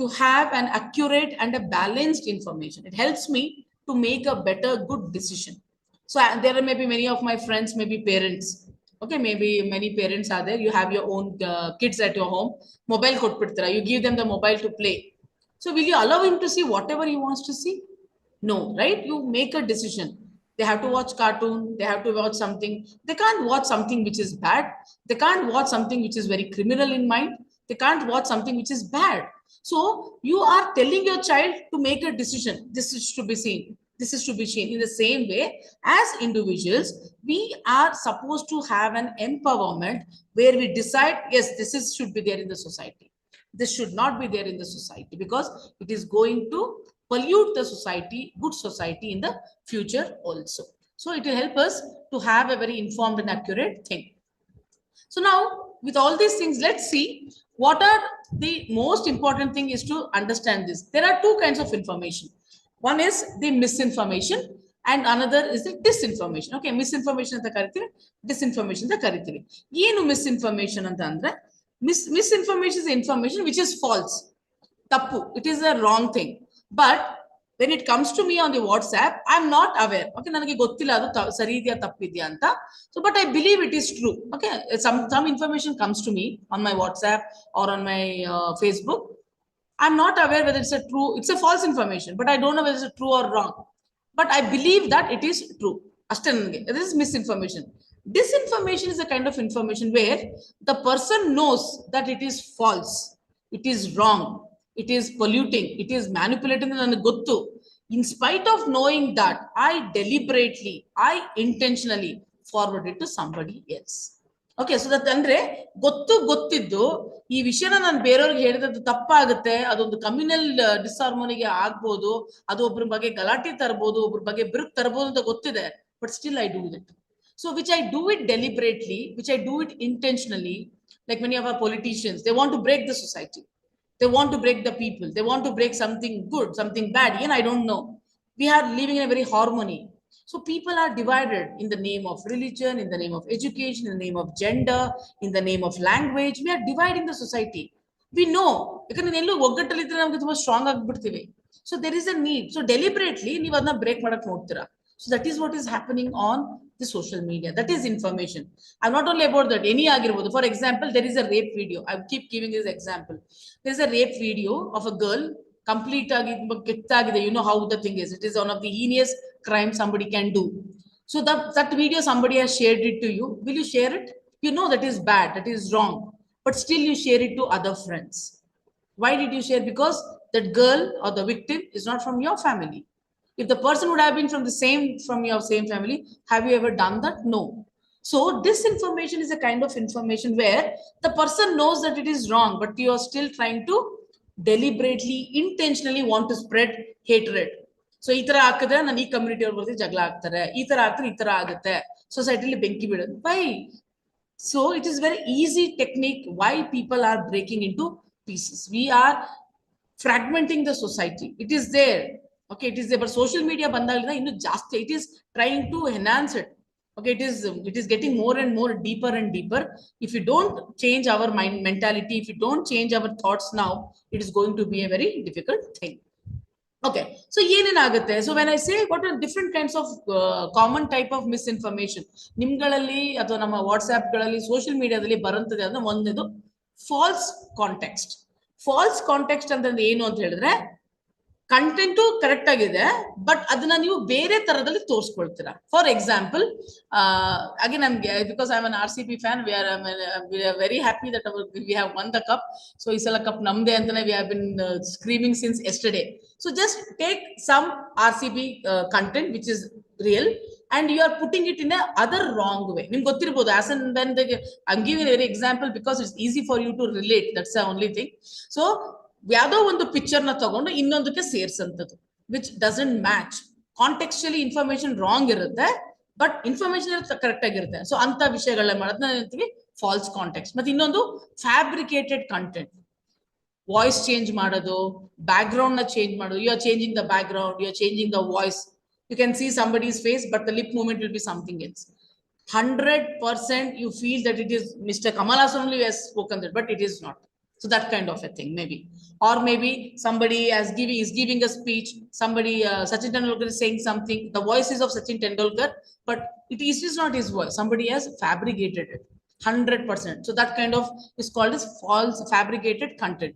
to have an accurate and a balanced information. It helps me to make a better, good decision. So there are maybe many of my friends, maybe parents. Okay, maybe many parents are there. You have your own kids at your home. Mobile kotpidtira. You give them the mobile to play. So will you allow him to see whatever he wants to see? No, right? You make a decision. They have to watch cartoon. They have to watch something. They can't watch something which is bad. They can't watch something which is very criminal in mind. They can't watch something which is bad. So you are telling your child to make a decision. This is to be seen. This is to be seen. In the same way, as individuals, we are supposed to have an empowerment where we decide, yes, this is should be there in the society. This should not be there in the society because it is going to pollute the society, good society in the future also. So it will help us to have a very informed and accurate thing. So now with all these things, let's see what are the most important thing is to understand this. There are two kinds of information. One is the misinformation and another is the disinformation. Okay, misinformation ಅಂತ ಕರಿತೀವಿ, disinformation ಅಂತ ಕರಿತೀವಿ. ಏನು misinformation ಅಂತ ಅಂದ್ರೆ misinformation is information which is false. Tappu, it is a wrong thing. But when it comes to me on the WhatsApp, I'm not aware. Okay, ನನಗೆ ಗೊತ್ತಿಲ್ಲ ಅದು ಸರಿ ಇದೆಯಾ ತಪ್ಪಿದೆಯಾ ಅಂತ. So, but I believe it is true. Okay, some information comes to me on my WhatsApp or on my Facebook. I'm not aware whether it's a false information, but I don't know whether it's true or wrong. But I believe that it is true. This is misinformation. Disinformation is a kind of information where the person knows that it is false, it is wrong, it is polluting, it is manipulating, and gottu. In spite of knowing that, I deliberately, I intentionally forward it to somebody else. Okay, so that andre ಗೊತ್ತಿದ್ದು ಈ ವಿಷಯನ ನಾನು ಬೇರೆಯವ್ರಿಗೆ ಹೇಳಿದ್ರೆ ತಪ್ಪಾಗುತ್ತೆ, ಅದೊಂದು communal ಡಿಸ್ಹಾರ್ಮೋನಿಗೆ ಆಗ್ಬೋದು, ಅದು ಒಬ್ಬರ ಬಗ್ಗೆ ಗಲಾಟೆ ತರಬಹುದು, ಒಬ್ಬರ ಬಗ್ಗೆ ಬಿರುಕು ತರಬಹುದು ಅಂತ ಗೊತ್ತಿದೆ, but still I do it. So which I do it deliberately, which I do it intentionally. Like many of our politicians, they want to break the society, they want to break the people, they want to break something good, something bad, and I don't know. We are living in a very harmony. So people are divided in the name of religion, in the name of education, in the name of gender, in the name of language. We are dividing the society. We know, ಯಾಕಂದ್ರೆ ಎಲ್ಲೂ ಒಗ್ಗಟ್ಟಲ್ಲಿದ್ರೆ ನಮಗೆ ತುಂಬಾ strong ಆಗಿಬಿಡ್ತೀವಿ. So there is a need. So deliberately ನೀವು ಅದನ್ನ break ಮಾಡಕ್ ನೋಡ್ತೀರಾ. So that is what is happening on the social media. That is information. I'm not only about that, any ಆಗಿರ್ಬೋದು. For example, there is a rape video. I keep giving this example. There is a rape video of a girl, complete ಆಗಿ ಕೆಟ್ಟಾಗಿದೆ. You know how the thing is. It is one of the heinous crime somebody can do. So that video somebody has shared it to you. Will you share it? You know that is bad, that is wrong, but still you share it to other friends. Why did you share? Because that girl or the victim is not from your family. If the person would have been from your same family, have you ever done that? No. So disinformation is a kind of information where the person knows that it is wrong, but you are still trying to deliberately, intentionally want to spread hatred. So ಈ ತರ ಹಾಕಿದ್ರೆ ನಾನು ಈ community ಅವ್ರ ಬಗ್ಗೆ ಜಗಳ ಆಗ್ತಾರೆ, ಈ ತರ ಹಾಕಿದ್ರೆ ಈ ತರ ಆಗುತ್ತೆ, ಸೊಸೈಟಿಲಿ ಬೆಂಕಿ ಬಿಡೋದು. Y? So it is very easy technique why people are breaking into pieces. We are fragmenting the society. It is there. Okay, it is there. But social media ಬಂದಾಗಲಿಂದ ಇನ್ನು ಜಾಸ್ತಿ, it is trying to enhance it. Okay, it is getting more and more deeper and deeper. If you don't change our mind mentality, if you don't change our thoughts now, it is going to be a very difficult thing. Okay, so ಏನೇನಾಗುತ್ತೆ? So when I say what are different kinds of common type of misinformation, ನಿಮ್ಗಳಲ್ಲಿ ಅಥವಾ ನಮ್ಮ WhatsApp ಗಳಲ್ಲಿ social ಮೀಡಿಯಾದಲ್ಲಿ ಬರುತ್ತದೆ ಅಂದ್ರೆ ಒಂದೇದು falls context. Falls context ಅಂತಂದ್ರೆ ಏನು ಅಂತ ಹೇಳಿದ್ರೆ, ಕಂಟೆಂಟ್ ಕರೆಕ್ಟ್ ಆಗಿದೆ ಬಟ್ ಅದನ್ನ ನೀವು ಬೇರೆ ತರದಲ್ಲಿ ತೋರಿಸ್ಕೊಳ್ತೀರಾ. ಫಾರ್ ಎಕ್ಸಾಂಪಲ್, ಹಾಗೆ ನಮ್ಗೆ because I am an RCB fan, we are very happy that we have won the cup. So ಈ ಸಲ ಕಪ್ ನಮ್ದೇ ಅಂತಾನೆ we have been screaming since yesterday. So just take some RCB content which is real and you are putting it in a other wrong way. ನಿಮ್ಗೆ ಗೊತ್ತಿರಬಹುದು, as and when I'm giving a very example because it's easy for you to relate, that's the only thing. So ಯಾವುದೋ ಒಂದು picture ನ ತಗೊಂಡು ಇನ್ನೊಂದಕ್ಕೆ ಸೇರ್ಸಂತದ್ದು which doesn't match. Contextually information wrong ಇರುತ್ತೆ but information correct ಆಗಿರುತ್ತೆ. So ಅಂತ ವಿಷಯಗಳನ್ನ ಮಾಡೋದನ್ನ ಹೇಳ್ತೀವಿ ಫಾಲ್ಸ್ ಕಾಂಟೆಕ್ಸ್ಟ್. ಮತ್ತೆ ಇನ್ನೊಂದು ಫ್ಯಾಬ್ರಿಕೇಟೆಡ್ ಕಂಟೆಂಟ್, ವಾಯ್ಸ್ ಚೇಂಜ್ ಮಾಡೋದು, ಬ್ಯಾಕ್ ಗ್ರೌಂಡ್ ನ ಚೇಂಜ್ ಮಾಡೋದು. You are changing the background, you are changing the voice. You can see somebody's face but the lip movement will be something else. 100% you feel that it is Mr. Kamal Hassan only has spoken that, but it is not. So that kind of a thing maybe. Or maybe somebody is giving a speech, somebody Sachin Tendulkar is saying something, the voice is of Sachin Tendulkar but it is not his voice, somebody has fabricated it 100%. So that kind of is called as false fabricated content.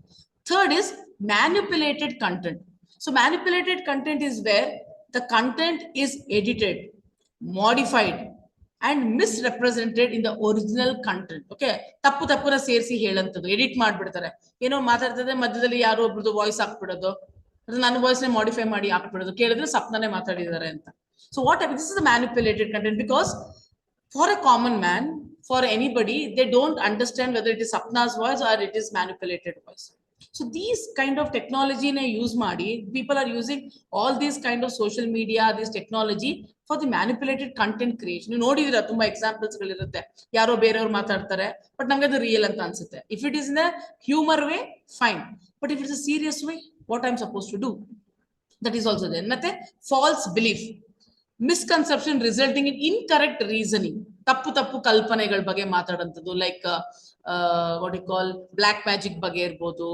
Third is manipulated content. So manipulated content is where the content is edited, modified and misrepresented in the original content. Okay, ತಪ್ಪು ತಪ್ಪುನ ಸೇರಿಸಿ ಹೇಳಂತದ್ದು, edit ಮಾಡ್ಬಿಡ್ತಾರೆ. ಏನೋ ಮಾತಾಡ್ತದೆ ಮಧ್ಯದಲ್ಲಿ ಯಾರೋ ಒಬ್ರದ್ದು voice ಹಾಕ್ಬಿಡೋದು, ನನ್ನ voice ನೇ modify ಮಾಡಿ ಹಾಕ್ಬಿಡೋದು, ಕೇಳಿದ್ರೆ ಸಪ್ನಾನೇ ಮಾತಾಡಿದ್ದಾರೆ ಅಂತ. So what happens? This is the manipulated content because for a common man, for anybody, they don't understand whether it is Sapna's voice or it is manipulated voice. So these kind of technology na use ಮಾಡಿ, people are using all these kind of social media, this technology for the manipulated content creation. ನೀವು ನೋಡಿದಿರಾ ತುಂಬಾ examples ಗಳಿರುತ್ತೆ, ಯಾರೋ ಬೇರೆಯವರು ಮಾತಾಡ್ತಾರೆ but ನಮ್ಗೆ ಅದು real ಅಂತ ಅನ್ಸುತ್ತೆ. If it is in a humor way, fine, but if it's a serious way, what I'm supposed to do? That is also there. ಮತ್ತೆ false belief, misconception resulting in incorrect reasoning. ತಪ್ಪು ತಪ್ಪು ಕಲ್ಪನೆಗಳ ಬಗ್ಗೆ ಮಾತಾಡಂತದ್ದು, like what you call black magic ಬಗ್ಗೆ ಇರ್ಬೋದು.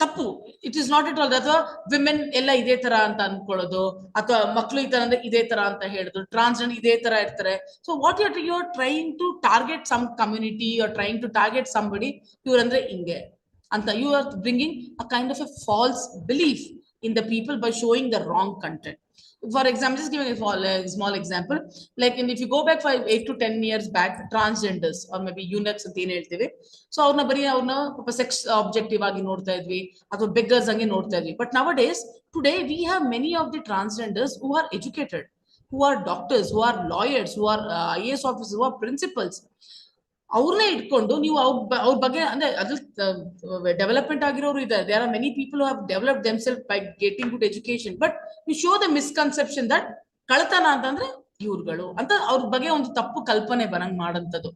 ತಪ್ಪು, it is not it all. ಅಥವಾ ವಿಮೆನ್ ಎಲ್ಲ ಇದೇ ತರ ಅಂತ ಅನ್ಕೊಳ್ಳೋದು, ಅಥವಾ ಮಕ್ಕಳು ಈ ತರ ಅಂದ್ರೆ ಇದೇ ತರ ಅಂತ ಹೇಳುದು, ಟ್ರಾನ್ಸ್ಜೆಂಡರ್ ಇದೇ ತರ ಇರ್ತಾರೆ. So what you are trying to target some community, you are trying to target somebody, ಇವ್ರಂದ್ರೆ ಹಿಂಗೆ ಅಂತ. You are bringing a kind of a false belief in the people by showing the wrong content. For example, just giving a small example, like if you go back 8 to 10 years back, transgenders or maybe eunuchs ಅಂತ ಏನ್ ಹೇಳ್ತೀವಿ, so ಅವ್ರನ್ನ ಬರೀ ಅವ್ರನ್ನ sex objective ಆಗಿ ನೋಡ್ತಾ ಇದ್ವಿ ಅಥವಾ ಬೆಗ್ಗರ್ಸ್ ಹಂಗೆ ನೋಡ್ತಾ ಇದ್ವಿ. But nowadays, today we have many of the transgenders who are educated, who are doctors, who are lawyers, who are IAS officers, who are principals. ಅವ್ರನ್ನೇ ಇಟ್ಕೊಂಡು ನೀವು ಅವ್ರ ಬಗ್ಗೆ ಅಂದ್ರೆ ಅದ್ರ ಡೆವಲಪ್ಮೆಂಟ್ ಆಗಿರೋರು ಇದ್ದಾರೆ. There are many people have developed themselves by getting good education, but you show the misconception that ಕಳ್ತನ ಅಂತಂದ್ರೆ ಇವ್ರುಗಳು ಅಂತ ಅವ್ರ ಬಗ್ಗೆ ಒಂದು ತಪ್ಪು ಕಲ್ಪನೆ ಬರಂಗ್ ಮಾಡಂತದ್ದು,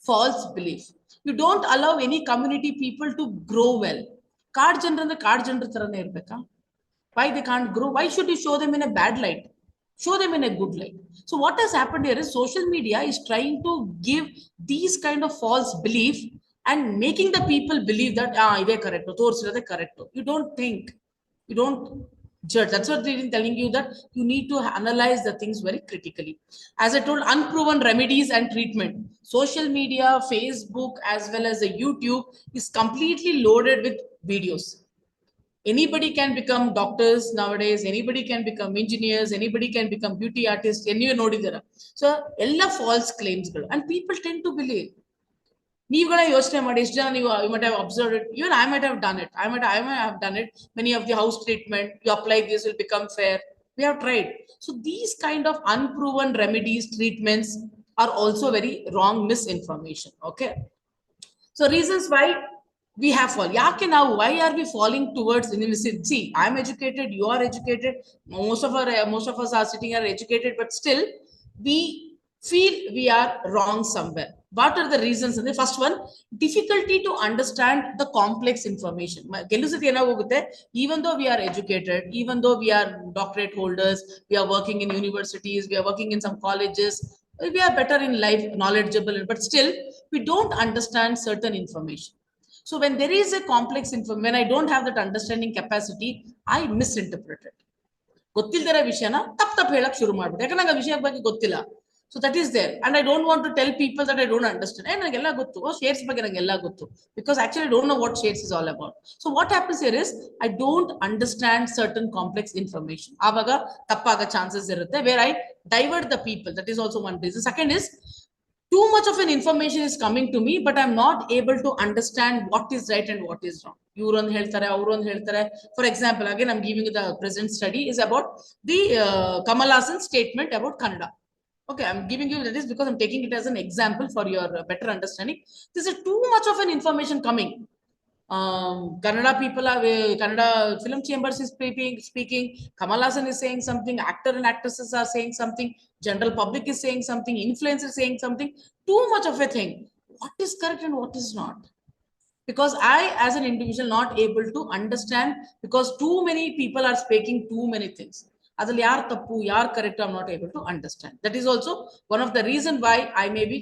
false belief. You don't allow any community people to grow well. ಕಾಡ್ ಜನರು ಅಂದ್ರೆ ಕಾಡ್ ಜನರ ತರನೇ ಇರ್ಬೇಕಾ? Why they can't grow? Why should you show them in a bad light? Show them in a good light. So what has happened here is social media is trying to give these kind of false belief and making the people believe that ide correct, torsirade correct. You don't think, you don't judge. That's what they've been telling you, that you need to analyze the things very critically. As I told, unproven remedies and treatment. Social media, Facebook as well as the YouTube is completely loaded with videos. Anybody can become doctors nowadays, anybody can become engineers, anybody can become beauty artists, anyway nodidara. So ella false claims ಗಳು, and people tend to believe. ನೀವುಗಳೇ ಯೋಚನೆ ಮಾಡಿ, ಎಷ್ಟು ಜನ ನೀವು you might have observed it, even I might have done it, I might have done it. Many of the house treatment, you apply this will become fair, we have tried. So these kind of unproven remedies, treatments are also very wrong misinformation. Okay, so reasons why we have fall. Yaake now, why are we falling towards university? See, I am educated, you are educated, most of us are sitting here educated, but still we feel we are wrong somewhere. What are the reasons? And the first one, difficulty to understand the complex information. Even though we are educated, even though we are doctorate holders, we are working in universities, we are working in some colleges, We are better in life, knowledgeable, but still we don't understand certain information. So when there is a complex information, when I don't have that understanding capacity, I misinterpret it. ಗೊತ್ತಿಲ್ದಿರೋ ವಿಷಯನ ತಪ್ಪು ಹೇಳಕ್ ಶುರು ಮಾಡ್ಬಿಟ್ಟು, ಯಾಕಂದ್ರೆ ನಂಗೆ ಆ ವಿಷಯ ಬಗ್ಗೆ ಗೊತ್ತಿಲ್ಲ. So that is there, and I don't want to tell people that I don't understand. ನನಗೆಲ್ಲ ಗೊತ್ತು, shares ಬಗ್ಗೆ ನಂಗೆಲ್ಲ ಗೊತ್ತು, because actually I don't know what shares is all about. So what happens here is I don't understand certain complex information. ಆವಾಗ ತಪ್ಪಾಗೋ chances ಇರುತ್ತೆ, where I divert the people. That is also one reason. Second is too much of an information is coming to me, but I'm not able to understand what is right and what is wrong. For example, again, I'm giving you the present study is about the Kamal Hassan's statement about Kannada. Okay, I'm giving you that is because I'm taking it as an example for your better understanding. This is too much of an information coming. Kannada people are, Kannada film chambers is speaking, Kamal Hassan is saying something, actor and actresses are saying something, general public is saying something, influencers saying something, too much of a thing. What is correct and what is not? Because I, as an individual, not able to understand, because too many people are speaking too many things. Adal yaar tappu, yaar correct, I'm not able to understand. That is also one of the reason why I may be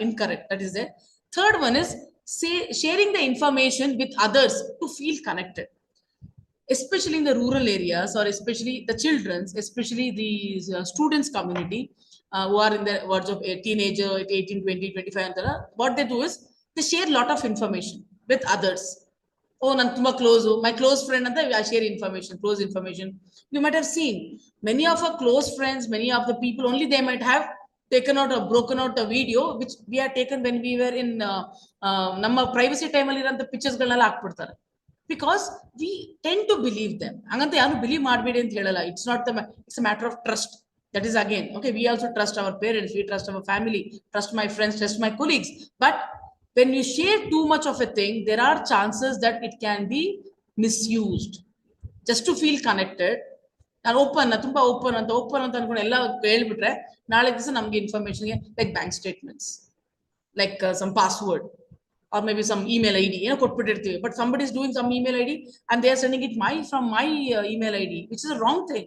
incorrect. That is there. Third one is sharing the information with others to feel connected, especially in the rural areas, or especially the children's, especially the students community, who are in the words of a teenager, 18, 20, 25. What they do is they share a lot of information with others. Oh, nan tumba close, my close friend anta I share information, close information. You might have seen many of our close friends, many of the people, only they might have taken out or broken out a video which we had taken when we were in ನಮ್ಮ privacy time ಅಲ್ಲಿ ಇರೋಂತ pictures ಗಳನ್ನೆಲ್ಲ ಹಾಕ್ಬಿಡ್ತಾರೆ, because we tend to believe them. ಹಂಗಂತ ಯಾರು believe ಮಾಡಬೇಡಿ ಅಂತ ಹೇಳಲ್ಲ. It's not the, it's a matter of trust. That is again, okay, we also trust our parents, we trust our family, trust my friends, trust my colleagues. But when you share too much of a thing, there are chances that it can be misused just to feel connected. ನಾನು open ತುಂಬಾ open ಅಂತ ಅನ್ಕೊಂಡು ಎಲ್ಲ ಹೇಳ್ಬಿಟ್ರೆ, ನಾಳೆ ದಿವಸ ನಮ್ಗೆ ಇನ್ಫಾರ್ಮೇಶನ್ಗೆ like bank statements, like some password, or maybe some email ID, ಕೊಟ್ಬಿಟ್ಟಿರ್ತೀವಿ, but somebody is doing some email ID and they are sending it from my email ID, which is a wrong thing.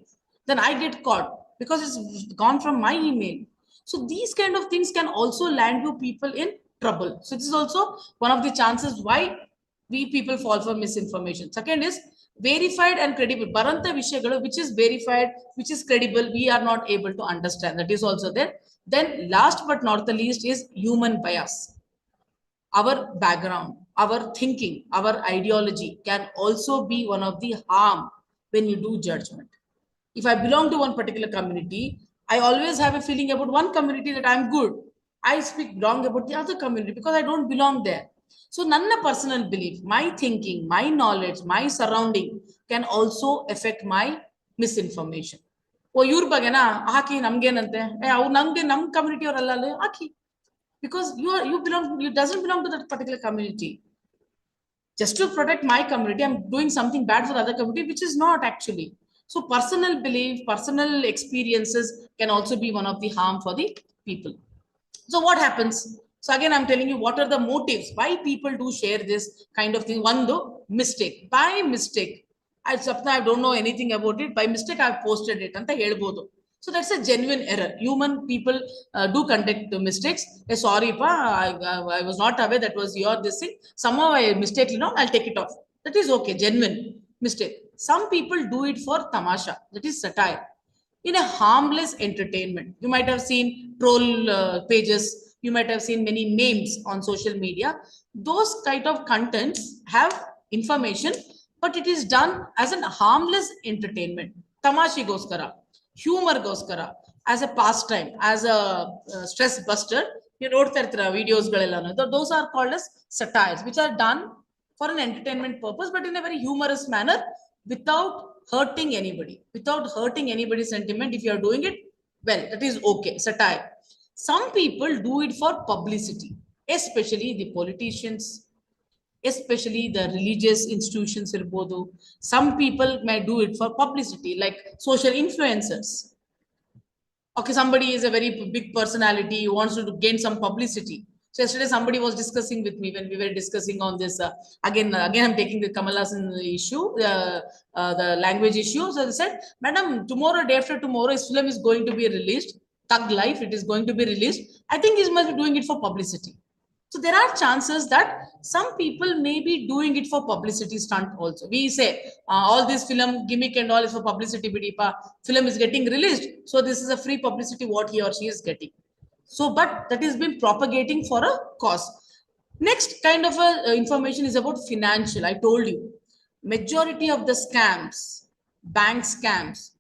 Then I get caught because it's gone from my email. So these kind of things can also land you people in trouble. So this is also one of the chances why we people fall for misinformation. Second is verified and credible. Baranta vishayagalu which is verified, which is credible, we are not able to understand. That is also there. Then last but not the least is human bias. Our background, our thinking, our ideology can also be one of the harm when you do judgment. If I belong to one particular community, I always have a feeling about one community that I'm good. I speak wrong about the other community because I don't belong there. So ನನ್ನ personal belief, my thinking, my knowledge, my surrounding can also affect my misinformation. ಓ ಇವ್ರ ಬಗ್ಗೆನಾ ಹಾಕಿ ನಮ್ಗೇನಂತೆ, ಅವ್ರು ನಮ್ಗೆ ನಮ್ community ಅವರಲ್ಲ ಹಾಕಿ, because you doesn't belong to that particular community. Just to protect my community, I'm doing something bad for the other community, which is not actually. So personal belief, personal experiences can also be one of the harm for the people. So what happens? So again, I'm telling you what are the motives why people do share this kind of thing. One, though, mistake. By mistake, Sapna, I don't know anything about it. By mistake, I've posted it. Anta helbodu. So that's a genuine error. Human people do conduct mistakes. Sorry, pa, I was not aware that was your this thing. Somehow I mistakenly, I'll take it off. That is okay, genuine mistake. Some people do it for tamasha, that is satire, in a harmless entertainment. You might have seen troll pages. You might have seen many memes on social media. Those kind of contents have information, but it is done as a harmless entertainment. Tamashi goskara, humor goskara, as a pastime, as a stress buster. You know, videos, those are called as satires, which are done for an entertainment purpose, but in a very humorous manner, without hurting anybody, without hurting anybody's sentiment. If you are doing it well, that is okay, satire. Some people do it for publicity, especially the politicians, especially the religious institutions. Some people may do it for publicity, like social influencers. Okay, somebody is a very big personality, wants to gain some publicity. So yesterday somebody was discussing with me when we were discussing on this. Again, I'm taking the Kamal Hassan issue, the language issue. So they said, Madam, tomorrow, day after tomorrow, his film is going to be released. Thug Life. It is going to be released. I think he must be doing it for publicity. So there are chances that some people may be doing it for publicity stunt also. We say all this film gimmick and all is for publicity. Bidipa film is getting released, so this is a free publicity what he or she is getting. So, but that has been propagating for a cause. Next kind of information is about financial. I told you, majority of the scams, bank scams,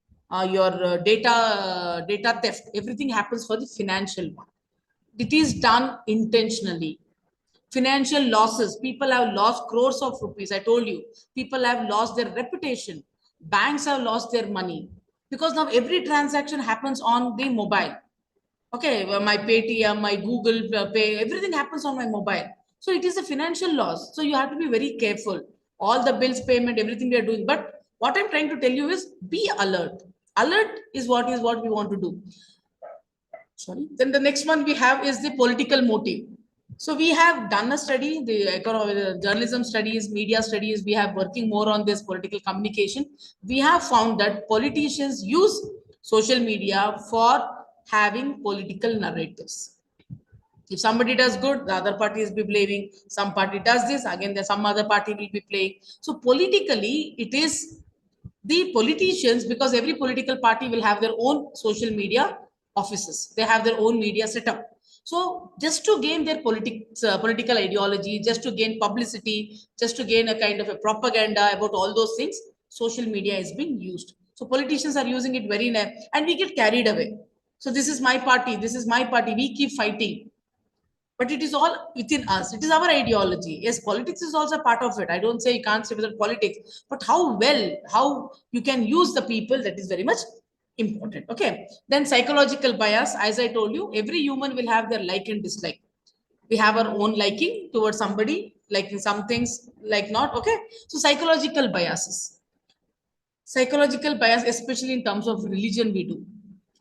your data theft, everything happens for the financial one. It is done intentionally. Financial losses, people have lost crores of rupees. I told you, people have lost their reputation. Banks have lost their money because now every transaction happens on the mobile. Okay, well, my Paytm, my Google Pay, everything happens on my mobile. So it is a financial loss. So you have to be very careful. All the bills payment, everything we are doing. But what I'm trying to tell you is be alert. Alert is what we want to do. Sorry. Then the next one we have is the political motive. So we have done a study, the journalism studies, media studies. We have working more on this political communication. We have found that politicians use social media for having political narratives. If somebody does good, the other party is be blaming. Some party does this, again, there's some other party will be playing. So politically, it is the politicians, because every political party will have their own social media offices. They have their own media setup. So just to gain their political ideology, just to gain publicity, just to gain a kind of a propaganda about all those things, social media is being used. So politicians are using it very and we get carried away. So this is my party, this is my party. We keep fighting. But it is all within us. It is our ideology. Yes, politics is also part of it. I don't say you can't say without politics, but how you can use the people, that is very much important. Okay. Then psychological bias, as I told you, every human will have their like and dislike. We have our own liking towards somebody, liking some things, like not. Okay. So psychological biases. Psychological bias, especially in terms of religion, we do.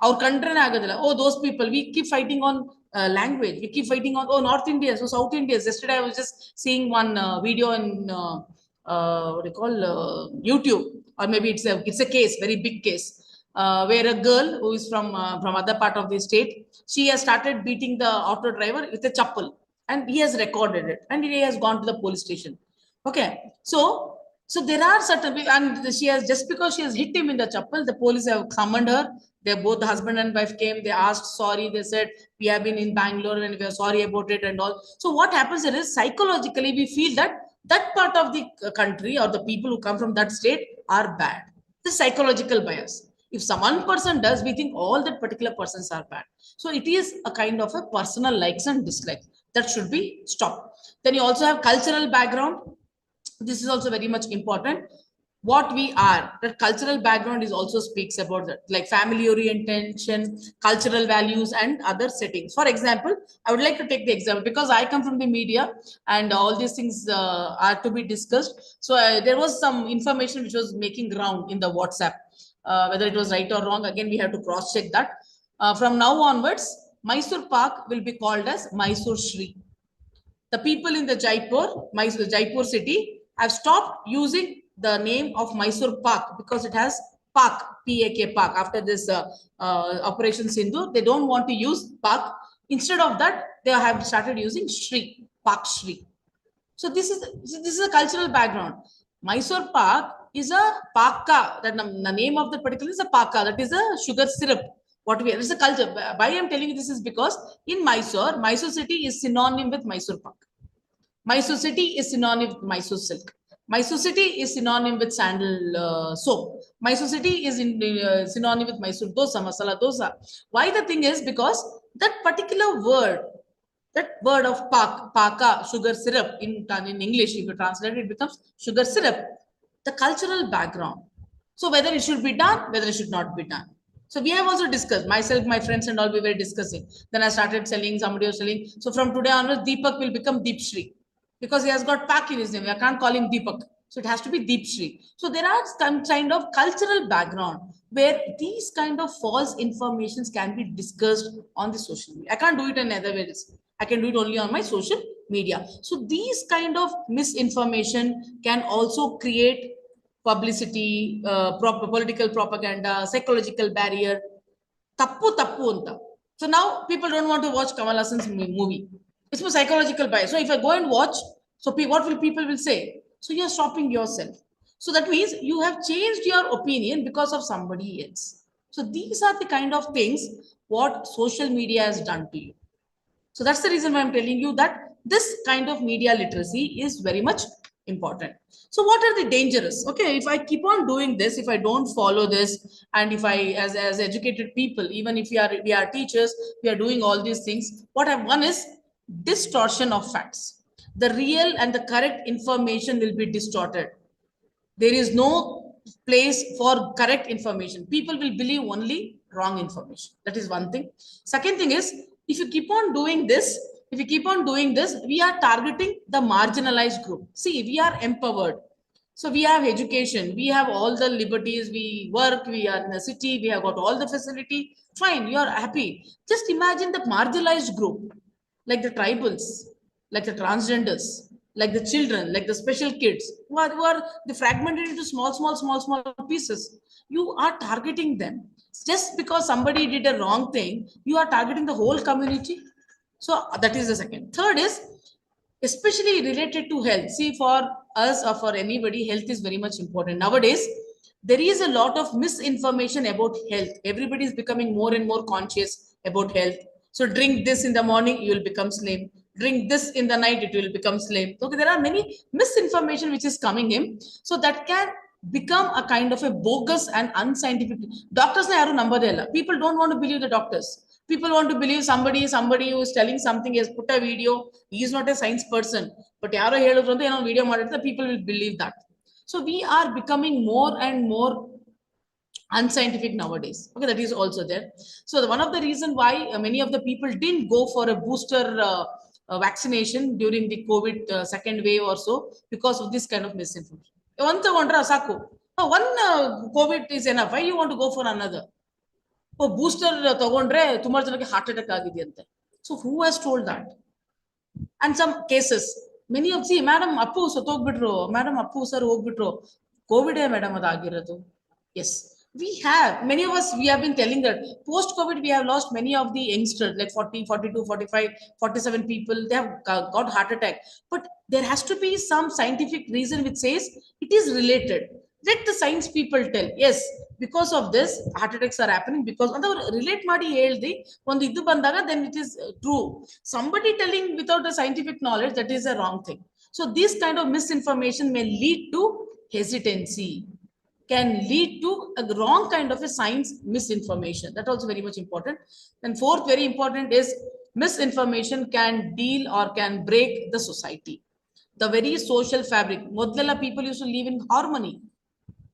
Our country, oh, those people, we keep fighting on language. We keep fighting on, oh, North India, so South India. Yesterday, I was just seeing one video in what do you call YouTube, or maybe it's a case, very big case, where a girl who is from other part of the state, she has started beating the auto driver with a chappal, and he has recorded it, and he has gone to the police station. Okay, so there are certain, and she has, just because she has hit him in the chappal, the police have summoned her. They both, the husband and wife came. They asked sorry. They said we have been in Bangalore and we are sorry about it and all. So what happens is psychologically we feel that that part of the country or the people who come from that state are bad. The psychological bias. If some one person does, we think all that particular persons are bad. So it is a kind of a personal likes and dislikes that should be stopped. Then you also have cultural background. This is also very much important. What we are, that cultural background is also speaks about that, like family orientation, cultural values, and other settings. For example, I would like to take the example because I come from the media and all these things are to be discussed. So there was some information which was making round in the WhatsApp, whether it was right or wrong. Again, we have to cross check that. From now onwards, Mysore Park will be called as Mysore Shri. The people in the Jaipur city have stopped using the name of Mysore Park because it has Park, P-A-K, Park. After this Operation Sindhu, they don't want to use Park. Instead of that, they have started using Shri, Park Shri. So this is a cultural background. Mysore Park is a Paka. That the name of the particular is a Paka. That is a sugar syrup. It's a culture. Why I'm telling you this is because in Mysore city is synonym with Mysore Park. Mysore city is synonym with Mysore silk. Mysore city is synonym with sandal soap. Mysore city is synonym with Mysore dosa, masala dosa. Why the thing is because that particular word, that word of paka, sugar syrup, in English, if you translate it, it becomes sugar syrup. The cultural background. So whether it should be done, whether it should not be done. So we have also discussed, myself, my friends and all, we were discussing. Then I started selling, somebody was selling. So from today onwards, Deepak will become Deep Shri because he has got Pak in his name. I can't call him Deepak. So it has to be Deep Shri. So there are some kind of cultural background where these kind of false informations can be discussed on the social media. I can't do it in other ways. I can do it only on my social media. So these kind of misinformation can also create publicity, political propaganda, psychological barrier. Tappu anta. So now people don't want to watch Kamal Hassan's movie. It's a psychological bias. So if I go and watch, so what will people will say? So you're stopping yourself. So that means you have changed your opinion because of somebody else. So these are the kind of things what social media has done to you. So that's the reason why I'm telling you that this kind of media literacy is very much important. So what are the dangers? Okay, if I keep on doing this, if I don't follow this, and if I, as educated people, even if we are teachers, we are doing all these things. What I've one is distortion of facts. The real and the correct information will be distorted. There is no place for correct information. People will believe only wrong information. That is one thing. Second thing is, if you keep on doing this, we are targeting the marginalized group. See, we are empowered. So we have education, we have all the liberties, we work, we are in a city, we have got all the facility. Fine, you are happy. Just imagine the marginalized group, like the tribals, like the transgenders, like the children, like the special kids, who are the fragmented into small pieces. You are targeting them. Just because somebody did a wrong thing, you are targeting the whole community. So that is the second. Third is especially related to health. See, for us or for anybody, health is very much important. Nowadays, there is a lot of misinformation about health. Everybody is becoming more and more conscious about health. So drink this in the morning, you will become slim. Drink this in the night, it will become slim. Okay, there are many misinformation which is coming in. So that can become a kind of a bogus and unscientific. Doctors na yaru nambadella. People don't want to believe the doctors. People want to believe somebody who is telling something, has put a video. He is not a science person, but yaro heludru video madidre, people will believe that. So we are becoming more and more unscientific nowadays. Okay, that is also there. So one of the reason why many of the people didn't go for a booster vaccination during the COVID second wave or so, because of this kind of misinformation. One COVID is enough. Why you want to go for another? Oh, booster ತಗೊಂಡ್ರೆ ತುಂಬಾ ಜನಕ್ಕೆ heart attack ಆಗಿದೆಯಂತೆ. So who has told that? And some cases, many of see, madam appu ಸತ್ತೋಗ್ಬಿಟ್ರು, madam appu sir ಹೋಗ್ಬಿಟ್ರು, covid madam ಅದಾಗಿರೋದು. Yes, we have many of us, we have been telling that post covid we have lost many of the youngsters, like 40, 42, 45, 47 people, they have got heart attack. But there has to be some scientific reason which says it is related. Let the science people tell, yes, because of this heart attacks are happening, because relate ಮಾಡಿ ಹೇಳ್ದಿ ಒಂದು ಇದು ಬಂದಾಗ then it is true. Somebody telling without a scientific knowledge, that is a wrong thing. So this kind of misinformation may lead to hesitancy, can lead to a wrong kind of a science misinformation. That also very much important. And fourth, very important, is misinformation can deal or can break the society, the very social fabric. Modella people used to live in harmony,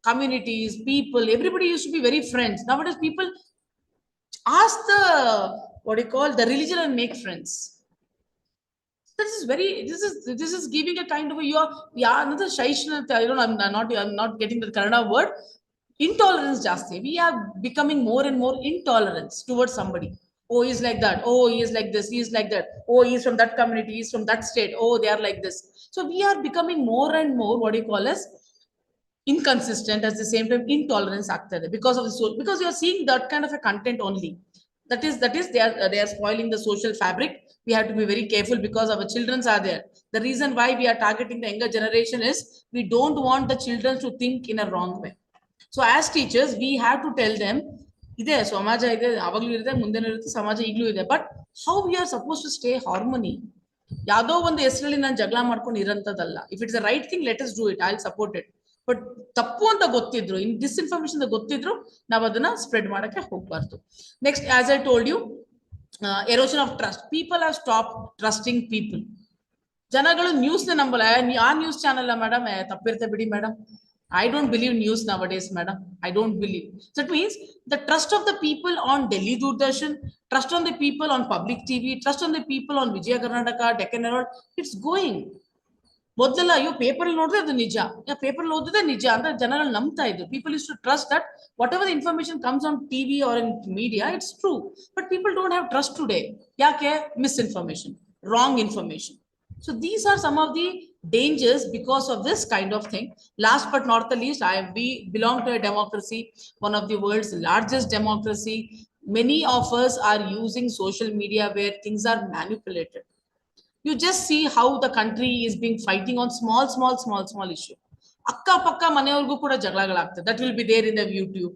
communities, people, everybody used to be very friends. Nowadays people ask the, what do you call, the religion and make friends. This is giving a kind of a, another shaishna, I'm not getting the Kannada word. Intolerance jasthi. We are becoming more and more intolerance towards somebody. Oh, he's like that. Oh, he is like this. He is like that. Oh, he's from that community. He's from that state. Oh, they are like this. So we are becoming more and more, what do you call as, inconsistent, at the same time intolerance ಆಗ್ತದೆ, because of the soul, because you are seeing that kind of a content only. That is they are spoiling the social fabric. We have to be very careful, because our children are there. The reason why we are targeting the younger generation is we don't want the children to think in a wrong way. So as teachers we have to tell them, ಇದೆ ಸಮಾಜ ಇದೆ, ಅವಾಗ್ಲೂ ಇದೆ, ಮುಂದೆನೂ ಇರುತ್ತೆ, ಸಮಾಜ ಈಗಲೂ ಇದೆ, but how we are supposed to stay harmony. ಯಾವುದೋ ಒಂದು ಹೆಸರಲ್ಲಿ ನಾನು ಜಗಳ ಮಾಡ್ಕೊಂಡು ಇರಂತದಲ್ಲ. If it's the right thing, let us do it, I'll support it. But ತಪ್ಪು ಅಂತ ಗೊತ್ತಿದ್ರು, ಇನ್ ಡಿಸ್ಇನ್ಫಾರ್ಮೇಶನ್ ಗೊತ್ತಿದ್ರು, ನಾವು ಅದನ್ನ ಸ್ಪ್ರೆಡ್ ಮಾಡಕ್ಕೆ ಹೋಗ್ಬಾರ್ದು. Next, as I told you, erosion of trust. People have stop trusting people. ಜನಗಳು ನ್ಯೂಸ್ ನ ನಂಬಲ್ಲ. ಆ ನ್ಯೂಸ್ ಚಾನಲ್ ಮೇಡಮ್ ತಪ್ಪಿರುತ್ತೆ ಬಿಡಿ madam. I don't believe news nowadays, madam. I don't believe. So it means the trust of the people on Delhi Doordarshan, trust on the people on public TV, trust on the people on Vijaya Karnataka, Deccan Herald, it's going. ಮೊದಲೆಲ್ಲ ಅಯ್ಯೋ paper ನೋಡಿದ್ರೆ ಅದು ನಿಜ, paper ಓದಿದ್ರೆ ನಿಜ ಅಂತ ಜನಗಳು ನಂಬ್ತಾ ಇದ್ರು. People use to trust that whatever information comes on TV or in media, it's true. But people don't have trust today. ಯಾಕೆ? Misinformation, wrong information. So these are some of the dangers because of this kind of thing. Last but not the least, we belong to a democracy, one of the world's largest democracy. Many of us are using social media where things are manipulated. You just see how the country is being fighting on small issue. Akka pakka maneyorgu kuda jagalagalagtade. That will be there in the YouTube.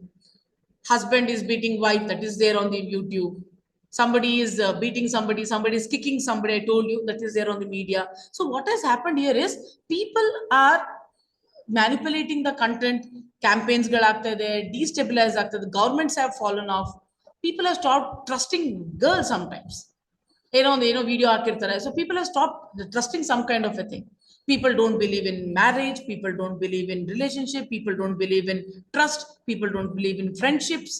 Husband is beating wife, that is there on the YouTube. Somebody is beating somebody, somebody is kicking somebody, I told you, that is there on the media. So what has happened here is people are manipulating the content, campaigns destabilize ಆಗ್ತದೆ, the governments have fallen off, people have stopped trusting girls sometimes. Video ಹಾಕಿರ್ತಾರೆ. So people have stopped trusting some kind of a thing. People don't believe in marriage, people don't believe in relationship, people don't believe in trust, people don't believe in friendships,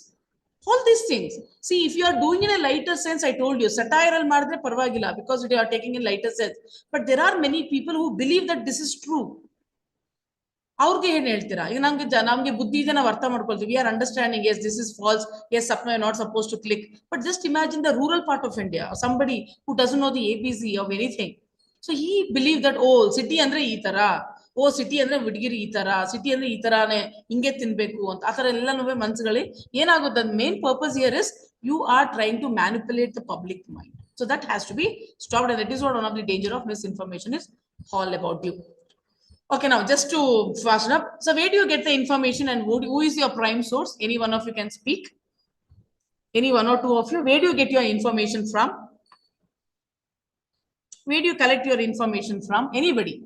all these things. See, if you are doing in a lighter sense, I told you satire madre parvagila, because you are taking in lighter sense, but there are many people who believe that this is true. ಅವ್ರಿಗೆ ಏನ್ ಹೇಳ್ತೀರಾ? ಈಗ ನಮ್ಗೆ ಬುದ್ಧಿ ಇದೆ, ನಾವು ಅರ್ಥ ಮಾಡ್ಕೊಳ್ತೀವಿ, we are understanding, yes this is false, yes Sapna you not suppose to click. But just imagine the rural part of India, somebody who doesn't know the ABC of anything. So he believe that oh city ಅಂದ್ರೆ ಈ ತರ, ಓ city ಅಂದ್ರೆ ಹುಡುಗಿರಿ ಈ ತರ, city ಅಂದ್ರೆ ಈ ತರಾನೇ, ಹಿಂಗೆ ತಿನ್ಬೇಕು ಅಂತ, ಆ ತರ ಎಲ್ಲನೂ ಮನ್ಸುಗಳಲ್ಲಿ ಏನಾಗುತ್ತೆ. Main purpose here is you are trying to manipulate the public mind. So that has to be stopped, and that is what one of the danger of misinformation is all about you. Okay, now just to fasten up. So where do you get the information, and who is your prime source? Any one of you can speak. Any one or two of you. Where do you get your information from? Where do you collect your information from? Anybody?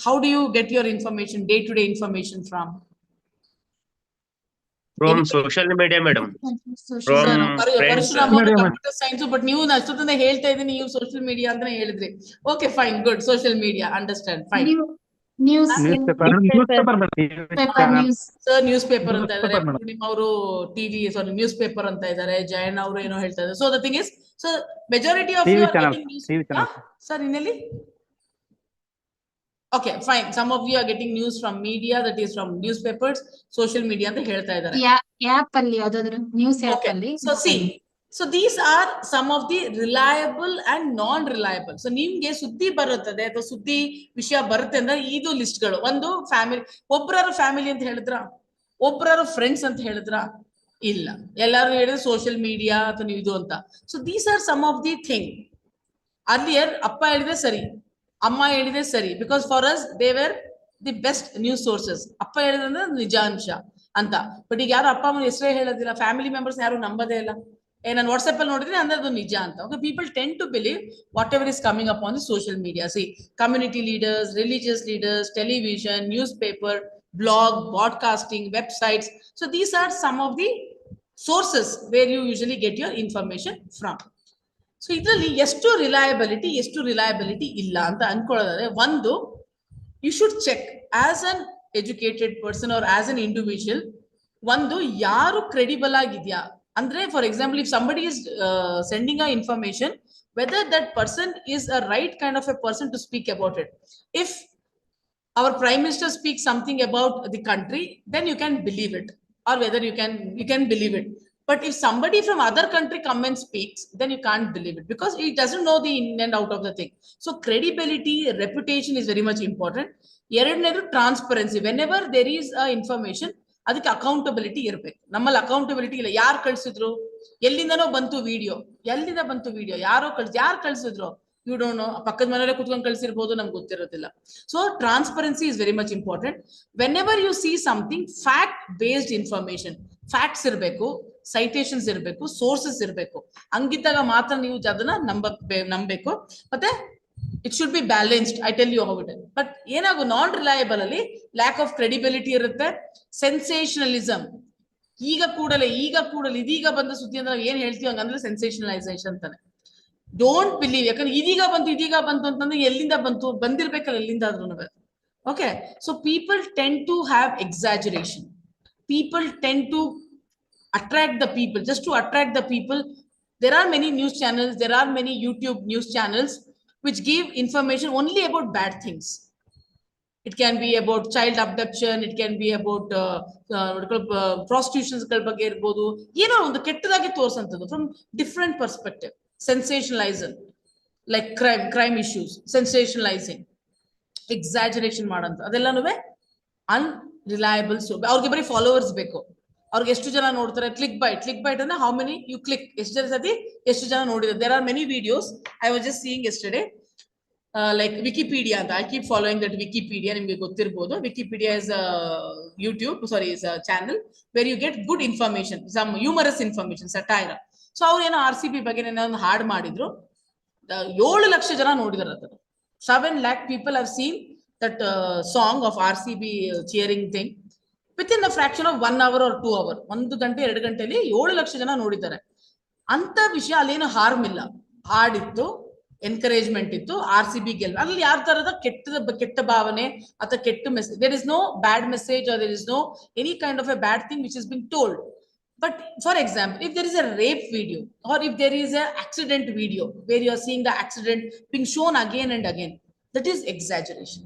How do you get your information, day-to-day information from? From social media, madam. From friends. Computer science, but ನೀವು ಅಷ್ಟೊತ್ತಿಂದ ಹೇಳ್ತಾ ಇದ್ದೀನಿ, ನೀವು social media ಅಂತಾನೆ ಹೇಳಿದ್ರಿ. Okay, fine, good. Social media, understand, fine. Newspaper news. Sir, newspaper ಅಂತ ಇದ್ದಾರೆ, ಅವರು TV, ಸಾರಿ news paper ಅಂತ ಇದ್ದಾರೆ, ಜಯಣ್ಣ ಅವರು ಏನೋ ಹೇಳ್ತಾ ಇದ್ದಾರೆ. So the thing is, so majority of you are getting news. Sir, ಇನ್ನೆಲ್ಲಿ? Okay, fine. Some of you are getting news from media, that is from newspapers, social media ಅಂತ ಹೇಳ್ತಾ ಇದ್ದಾರೆ. App ಅಲ್ಲಿ ಯಾವ್ದಾದ್ರು ನ್ಯೂಸ್ ಆಪ್ ಅಲ್ಲಿ. So see, so these are some of the reliable and non-reliable. So ನಿಮ್ಗೆ ಸುದ್ದಿ ಬರುತ್ತದೆ ಅಥವಾ ಸುದ್ದಿ ವಿಷಯ ಬರುತ್ತೆ ಅಂದ್ರೆ ಇದು ಲಿಸ್ಟ್ಗಳು. ಒಂದು ಫ್ಯಾಮಿಲಿ, ಒಬ್ಬರ ಫ್ಯಾಮಿಲಿ ಅಂತ ಹೇಳಿದ್ರ, ಒಬ್ಬರ ಫ್ರೆಂಡ್ಸ್ ಅಂತ ಹೇಳಿದ್ರ, ಇಲ್ಲ, ಎಲ್ಲಾರು ಹೇಳಿದ್ರೆ ಸೋಷಿಯಲ್ ಮೀಡಿಯಾ ಅಥವಾ ನೀವು ಇದು ಅಂತ. So these are some of the thing. Earlier ಅಪ್ಪ ಹೇಳಿದ್ರೆ ಸರಿ, ಅಮ್ಮ ಹೇಳಿದ್ರೆ ಸರಿ, because for us they were the best news sources. ಅಪ್ಪ ಹೇಳಿದ್ರೆ ನಿಜಾಂಶ ಅಂತ. ಬಟ್ ಈಗ ಯಾರು ಅಪ್ಪ ಅಮ್ಮನ ಹೆಸರೇ ಹೇಳೋದಿಲ್ಲ, ಫ್ಯಾಮಿಲಿ ಮೆಂಬರ್ಸ್ ಯಾರು ನಂಬೋದೇ ಇಲ್ಲ. ನಾನು ವಾಟ್ಸ್ಆಪ್ ಅಲ್ಲಿ ನೋಡಿದ್ರೆ ಅಂದ್ರೆ ಅದು ನಿಜ ಅಂತ. Okay, people tend to believe whatever is coming up on the social media. See, community leaders, religious leaders, television, news paper, blog, broadcasting, websites. So these are some of the sources where you usually get your information from. So ಇದರಲ್ಲಿ ಎಷ್ಟು reliability ಇಲ್ಲ ಅಂತ ಅನ್ಕೊಳ್ಳೋದಾದ್ರೆ, ಒಂದು, you should check as an educated person or as an individual, ಒಂದು ಯಾರು credible ಆಗಿದ್ಯಾ ಅಂದ್ರೆ, for example, if somebody is sending a information, whether that person is a right kind of a person to speak about it. If our prime minister speaks something about the country, then you can believe it, or whether you can believe it. But if somebody from other country come and speaks, then you can't believe it, because he doesn't know the in and out of the thing. So credibility, reputation is very much important. ಎರಡನೇದು transparency. Whenever there is a information, ಅದಕ್ಕೆ accountability ಇರಬೇಕು. ನಮ್ಮಲ್ಲಿ accountability ಇಲ್ಲ. ಯಾರು ಕಳ್ಸಿದ್ರು, ಎಲ್ಲಿಂದನೋ ಬಂತು video, ಎಲ್ಲಿಂದ ಬಂತು video, ಯಾರು ಕಳ್ಸಿದ್ರು, ಯು ಡೋಂಟ್ ನೋ. ಪಕ್ಕದ ಮನೆಯಲ್ಲೇ ಕುತ್ಕೊಂಡು ಕಳ್ಸಿರ್ಬೋದು, ನಮ್ಗೆ ಗೊತ್ತಿರೋದಿಲ್ಲ. So transparency is very much important. Whenever you see something, fact based information, facts ಇರಬೇಕು, ಸೈಟೇಷನ್ಸ್ ಇರಬೇಕು, ಸೋರ್ಸಸ್ ಇರಬೇಕು. ಹಂಗಿದ್ದಾಗ ಮಾತ್ರ ನೀವು ಅದನ್ನ ನಂಬಬೇಕು. ಮತ್ತೆ it should be balanced. I tell you how it. But ಏನಾಗು ನಾನ್ ರಿಲಯಬಲ್ ಅಲ್ಲಿ ಲ್ಯಾಕ್ ಆಫ್ ಕ್ರೆಡಿಬಿಲಿಟಿ ಇರುತ್ತೆ, ಸೆನ್ಸೇಷನಲಿಸಮ್. ಈಗ ಕೂಡಲೇ ಇದೀಗ ಬಂದ ಸುದ್ದಿ ಅಂದ್ರೆ ಏನ್ ಹೇಳ್ತೀವಿ ಹಂಗಂದ್ರೆ ಸೆನ್ಸೇಷನಲೈಸೇಷನ್ ಅಂತಾನೆ. Don't believe. ಯಾಕಂದ್ರೆ ಇದೀಗ ಬಂತು ಅಂತಂದ್ರೆ ಎಲ್ಲಿಂದ ಬಂದಿರ್ಬೇಕಲ್ಲ, ಎಲ್ಲಿಂದ ಆದ್ರೂ. Okay, so people tend to have exaggeration. People tend to attract the people, just to attract the people. There are many news channels, there are many YouTube news channels which give information only about bad things. It can be about child abduction, it can be about prostitutions ಬಗ್ಗೆ ಇರಬಹುದು, ಏನೋ ಒಂದು ಕೆಟ್ಟದಾಗಿ ತೋರಿಸಂತದ್ದು from different perspective. Sensationalizing, like crime issues, sensationalizing, exaggeration ಮಾಡಂತ, ಅದೆಲ್ಲನೂ unreliable. So ಅವ್ರಿಗೆ ಬರೀ followers ಬೇಕು. ಅವ್ರಿಗೆ ಎಷ್ಟು ಜನ ನೋಡ್ತಾರೆ, ಕ್ಲಿಕ್ ಬೈಟ್ ಅಂದ್ರೆ ಹೌ ಮೆನಿ ಯು ಕ್ಲಿಕ್, ಎಷ್ಟು ಜನ ಸತಿ ಎಷ್ಟು ಜನ ನೋಡಿದ್ದಾರೆ. There are many videos I was just seeing yesterday, like Wikipedia ಅಂತ. I keep following that Wikipedia, ನಿಮಗೆ ಗೊತ್ತಿರಬಹುದು. Wikipedia is a is a channel where you get good information, some humorous information, satire. So ಅವ್ರು ಏನೋ RCB ಬಗ್ಗೆ ಒಂದು ಹಾಡ್ ಮಾಡಿದ್ರು, 7 ಲಕ್ಷ ಜನ ನೋಡಿದಾರೆ ಅದನ್ನ. 7 lakh people have seen that song of RCB cheering thing within a fraction of 1 hour or 2 hours. 1 ಗಂಟೆ 2 ಗಂಟೆಯಲ್ಲಿ 7 ಲಕ್ಷ ಜನ ನೋಡಿದ್ದಾರೆ. ಅಂತ ವಿಷಯ ಅಲ್ಲೇನು ಹಾರ್ಮ್ ಇಲ್ಲ, ಹಾಡಿತ್ತು, ಎನ್ಕರೇಜ್ಮೆಂಟ್ ಇತ್ತು, RCB ಗೆಲ್. ಅಲ್ಲಿ ಯಾವ ತರದ ಕೆಟ್ಟ ಭಾವನೆ ಅಥವಾ ಕೆಟ್ಟ message, there is no bad message or there is no any kind of a bad thing which is being told. But for example, if there is a rape video or if there is a accident video where you are seeing the accident being shown again and again, that is exaggeration.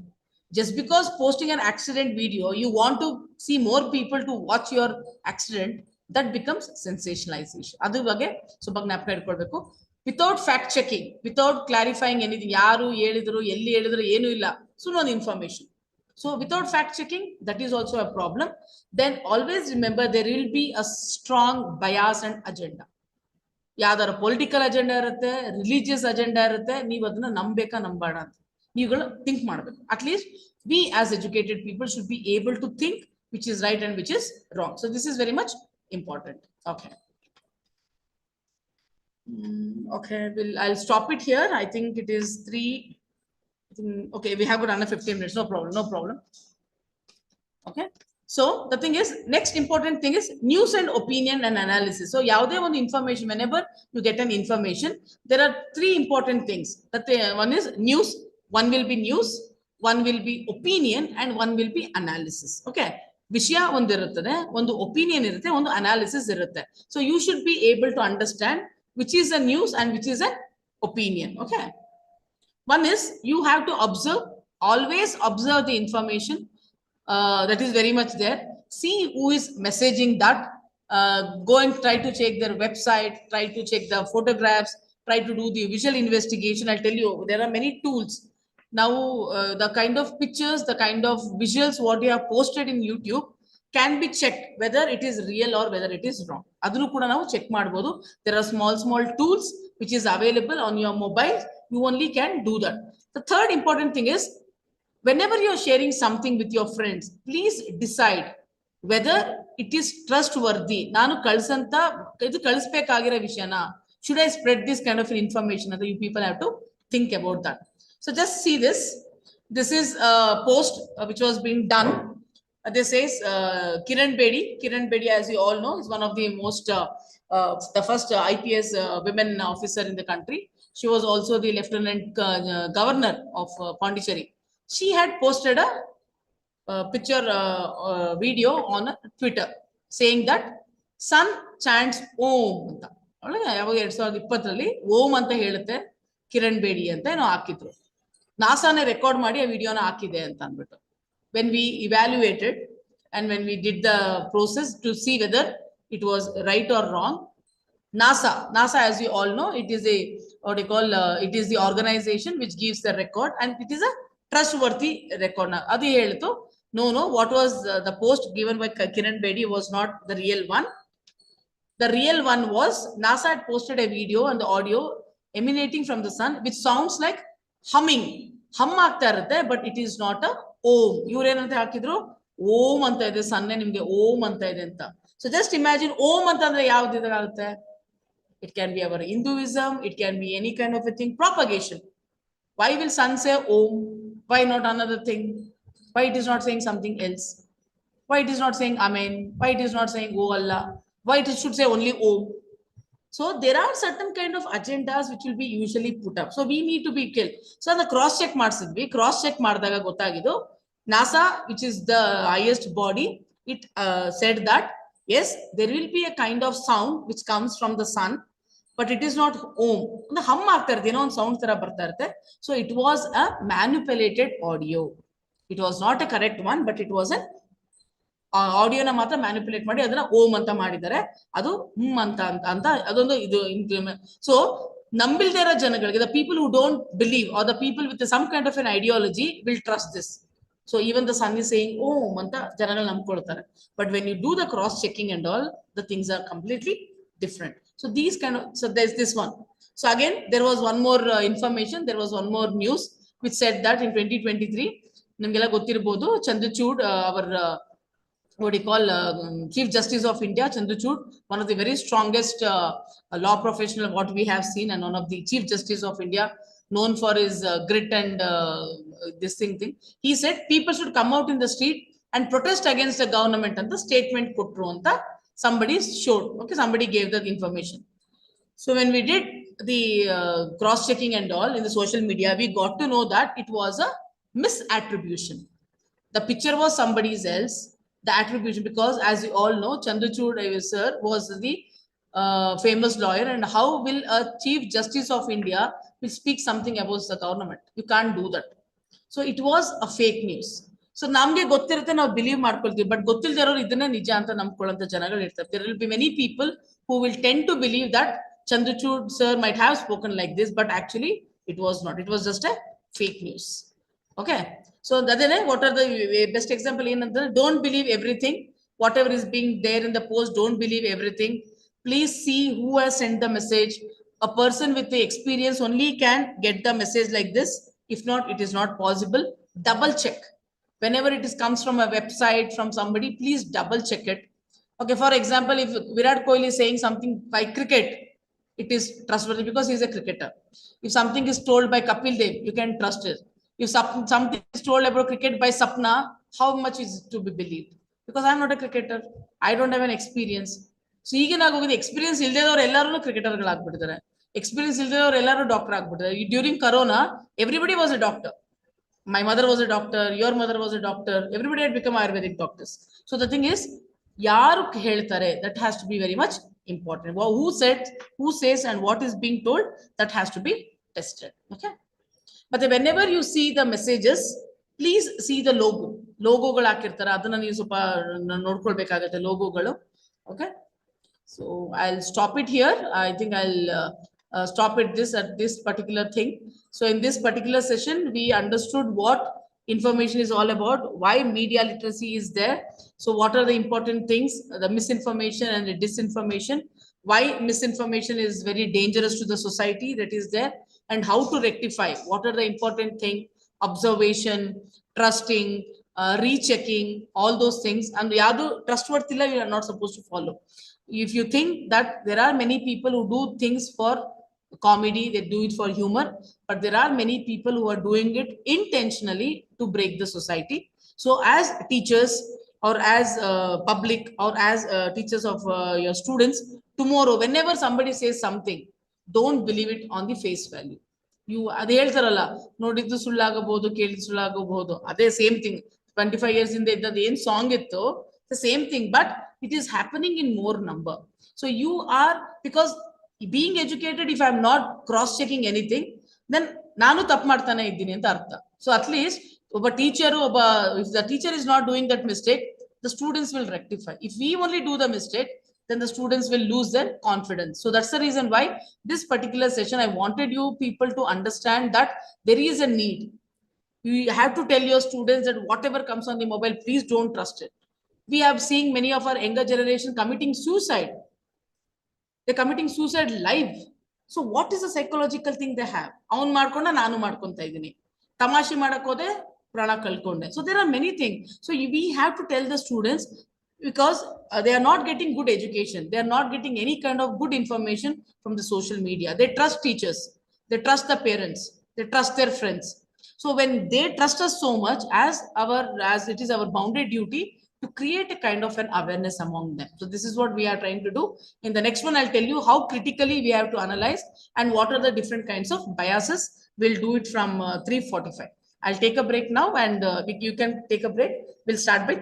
Just because posting an accident video, you want to see more people to watch your accident, that becomes sensationalization. Adu ಬಗ್ಗೆ ಸ್ವಲ್ಪ ಜ್ಞಾಪಕ ಇಟ್ಕೊಳ್ಬೇಕು. Without fact checking, without clarifying anything, ಯಾರು ಹೇಳಿದ್ರು ಎಲ್ಲಿ ಹೇಳಿದ್ರು ಏನೂ ಇಲ್ಲ, ಸುಮ್ಮನೆ information. So without fact checking, that is also a problem. Then always remember there will be a strong bias and agenda. ಯಾವ್ದಾರ ಪೊಲಿಟಿಕಲ್ ಅಜೆಂಡಾ ಇರುತ್ತೆ, ರಿಲಿಜಿಯಸ್ ಅಜೆಂಡಾ ಇರುತ್ತೆ, ನೀವು ಅದನ್ನ ನಂಬೇಕಾ ನಂಬೇಡ ಅಂತ ನೀವುಗಳು ಥಿಂಕ್ ಮಾಡಬೇಕು. At least we as educated people should be able to think which is right and which is wrong. So this is very much important. Okay. Okay, I'll stop it here. I think it is 3. Okay, we have got another 15 minutes. No problem. Okay. So the thing is, next important thing is news and opinion and analysis. So yavade one information, whenever you get an information, there are 3 important things. That one is news, one will be news, one will be opinion, and one will be analysis. Okay. ವಿಷಯ ಒಂದು ಇರುತ್ತದೆ, ಒಂದು opinion ಇರುತ್ತೆ, ಒಂದು analysis ಇರುತ್ತೆ. So you should be able to understand which is a news and which is an opinion. Okay. One is you have to observe, always observe the information that is very much there. See who is messaging that. Go and try to check their website, try to check the photographs, try to do the visual investigation. I'll tell you, there are many tools. Now, the kind of pictures, the kind of visuals what you have posted in YouTube can be checked whether it is real or whether it is wrong. Adunu kuda ನಾವು check ಮಾಡಬಹುದು. There are small tools which is available on your mobile. You only can do that. The third important thing is, whenever you are sharing something with your friends, please decide whether it is trustworthy. ನಾನು ಕಳಿಸಂತ ಇದು ಕಳಿಸಬೇಕಾಗಿರೋ ವಿಷಯನಾ, should I spread this kind of information? That you people have to think about that. So just see this. This is a post which was being done. This is Kiran Bedi, as you all know, is one of the most the first IPS women officer in the country. She was also the lieutenant governor of Pondicherry. She had posted a picture video on Twitter saying that sun chants Om ಅಂತ. ಯಾವಾಗ 2020 ಓಂ ಅಂತ ಹೇಳುತ್ತೆ ಕಿರಣ್ ಬೇಡಿ ಅಂತ ಏನೋ ಹಾಕಿದ್ರು. ನಾಸಾನೇ record ಮಾಡಿ ಆ ವಿಡಿಯೋನ ಹಾಕಿದೆ ಅಂತ ಅಂದ್ಬಿಟ್ಟು. When we evaluated and when we did the process to see whether it was right or wrong, NASA, as you all know, it is a what they call it is the organization which gives the record and it is a trustworthy record. Adu heltu, no, what was the post given by Kiran Bedi was not the real one. The real one was NASA had posted a video and the audio emanating from the sun which sounds like humming. Hum ಆಗ್ತಾ ಇರುತ್ತೆ, but it is not a ಓಂ. ಇವ್ರೇನಂತ ಹಾಕಿದ್ರು, ಓಂ ಅಂತ ಇದೆ, ಸನ್ನೆ ನಿಮ್ಗೆ ಓಂ ಅಂತ ಇದೆ ಅಂತ. So just imagine ಓಂ ಅಂತಂದ್ರೆ ಯಾವ್ದು ಇದಾಗುತ್ತೆ. It can be our Hinduism, it can be any kind of a thing, propagation. Why will sun say om? Why not another thing? Why it is not saying something else? Why it is not saying amen? Why it is not saying oh Allah? Why it should say only om? So there are certain kind of agendas which will be usually put up. So we need to be careful. So the cross check ಮಾಡಿಸಿದ್ವಿ. Cross check ಮಾಡಿದಾಗ ಗೊತ್ತಾಗಿದ್ದು, NASA, which is the highest body, it said that yes, there will be a kind of sound which comes from the sun, but it is not om. ಒಂದು ಹಮ್ ಆಗ್ತಾ ಇರುತ್ತೆ, ಏನೋ ಒಂದು sound ತರ ಬರ್ತಾ ಇರುತ್ತೆ. So it was a manipulated audio. It was not a correct one, but it was an ಆಡಿಯೋನ ಮಾತ್ರ manipulate ಮಾಡಿ ಅದನ್ನ ಓಂ ಅಂತ ಮಾಡಿದ್ದಾರೆ. ಅದು ಅಂತ ಅದೊಂದು ಇದು. ಸೊ ನಂಬಿಲ್ದೇ ಇರೋ ಜನಗಳಿಗೆ, the people who don't believe or the people with some kind of an ideology will trust this. So even the son is saying, oh, Manta, but when you do the cross checking and all, the things are completely different. So these kind of, so there's this one. So again, there was one more information, there was one more news which said that in 2023, Chandrachud, our what do you call Chief Justice of India, Chandrachud, one of the very strongest law professional what we have seen, and one of the Chief Justice of India, known for his grit and this thing. He said people should come out in the street and protest against the government, and the statement put through somebody showed. Okay, somebody gave the information. So when we did the cross-checking and all in the social media, we got to know that it was a misattribution. The picture was somebody else, the attribution, because as you all know, Chandrachud sir was the famous lawyer, and how will a Chief Justice of India will speak something about the government? You can't do that. So it was a fake news. So namge gottirutte ನಾವು believe ಮಾಡ್ಕೊಳ್ತೀವಿ, but ಗೊತ್ತಿಲ್ಲದಿರೋರು ಇದನ್ನೇ ನಿಜ ಅಂತ ನಂಬ್ಕೊಳ್ಳುವಂತ ಜನಗಳು ಇರ್ತಾರೆ. There will be many people who will tend to believe that Chandrachud sir might have spoken like this, but actually it was not. It was just a fake news. Okay. So what are the best example? Don't believe everything. Whatever is being there in the post, don't believe everything. Please see who has sent the message. A person with the experience only can get the message like this. If not, it is not possible. Double check. Whenever it comes from a website, from somebody, please double check it. Okay, for example, if Virat Kohli is saying something by cricket, it is trustworthy because he is a cricketer. If something is told by Kapil Dev, you can trust it. If something is told about cricket by Sapna, how much is to be believed? Because I'm not a cricketer. I don't have an experience. So the experience cricketer experience doctor. During Corona, everybody was a doctor. My mother was a doctor, your mother was a doctor, everybody had become Ayurvedic doctors. So the thing is, yaru heltare, that has to be very much important. Well, who says and what is being told, that has to be tested. Okay. But whenever you see the messages, please see the logo. Logoಗಳು ಹಾಕಿರ್ತಾರೆ, ಅದನ್ನ ನೀವು ಸ್ವಲ್ಪ ನೋಡ್ಕೊಳ್ಬೇಕಾಗುತ್ತೆ ಲೋಗೋಗಳು. Okay. So I'll stop it here. I think I'll stop at this particular thing. So in this particular session, we understood what information is all about, why media literacy is there. So what are the important things, the misinformation and the disinformation, why misinformation is very dangerous to the society that is there, and how to rectify. What are the important things? Observation, trusting, rechecking, all those things. And yadu trustworthy we are not supposed to follow. If you think that there are many people who do things for comedy, they do it for humor, but there are many people who are doing it intentionally to break the society. So as teachers, or as public, or as teachers of your students, tomorrow whenever somebody says something, don't believe it on the face value. You adu heltaralla nodiddu sullagabodu keliddu sullagabodu, ade same thing 25 years in the ಏನು song itto, the same thing, but it is happening in more number. So you are, because being educated, if I'm not cross checking anything, then nanu tappu ಮಾಡ್ತಾನೆ ಇದ್ದೀನಿ ಅಂತ ಅರ್ಥ. So at least ಒಬ್ಬ teacher, if the teacher is not doing that mistake, the students will rectify. If we only do the mistake, then the students will lose their confidence. So that's the reason why this particular session, I wanted you people to understand that there is a need. You have to tell your students that whatever comes on the mobile, please don't trust it. We have seen many of our younger generation committing suicide. They're committing suicide live. So what is the psychological thing they have? Avun ಮಾಡ್ಕೊಂಡ ನಾನು ಮಾಡ್ಕೊಂತ ಇದೀನಿ, ತಮಾಷೆ ಮಾಡಕ್ಕೆ ಹೋದೆ ಪ್ರಾಣ ಕಳ್ಕೊಂಡೆ. So there are many things. So we have to tell the students, because they are not getting good education, they are not getting any kind of good information from the social media. They trust teachers, they trust the parents, they trust their friends. So when they trust us so much, as it is our bounded duty to create a kind of an awareness among them. So this is what we are trying to do. In the next one, I'll tell you how critically we have to analyze and what are the different kinds of biases. We'll do it from 3:45. I'll take a break now, and you can take a break. We'll start by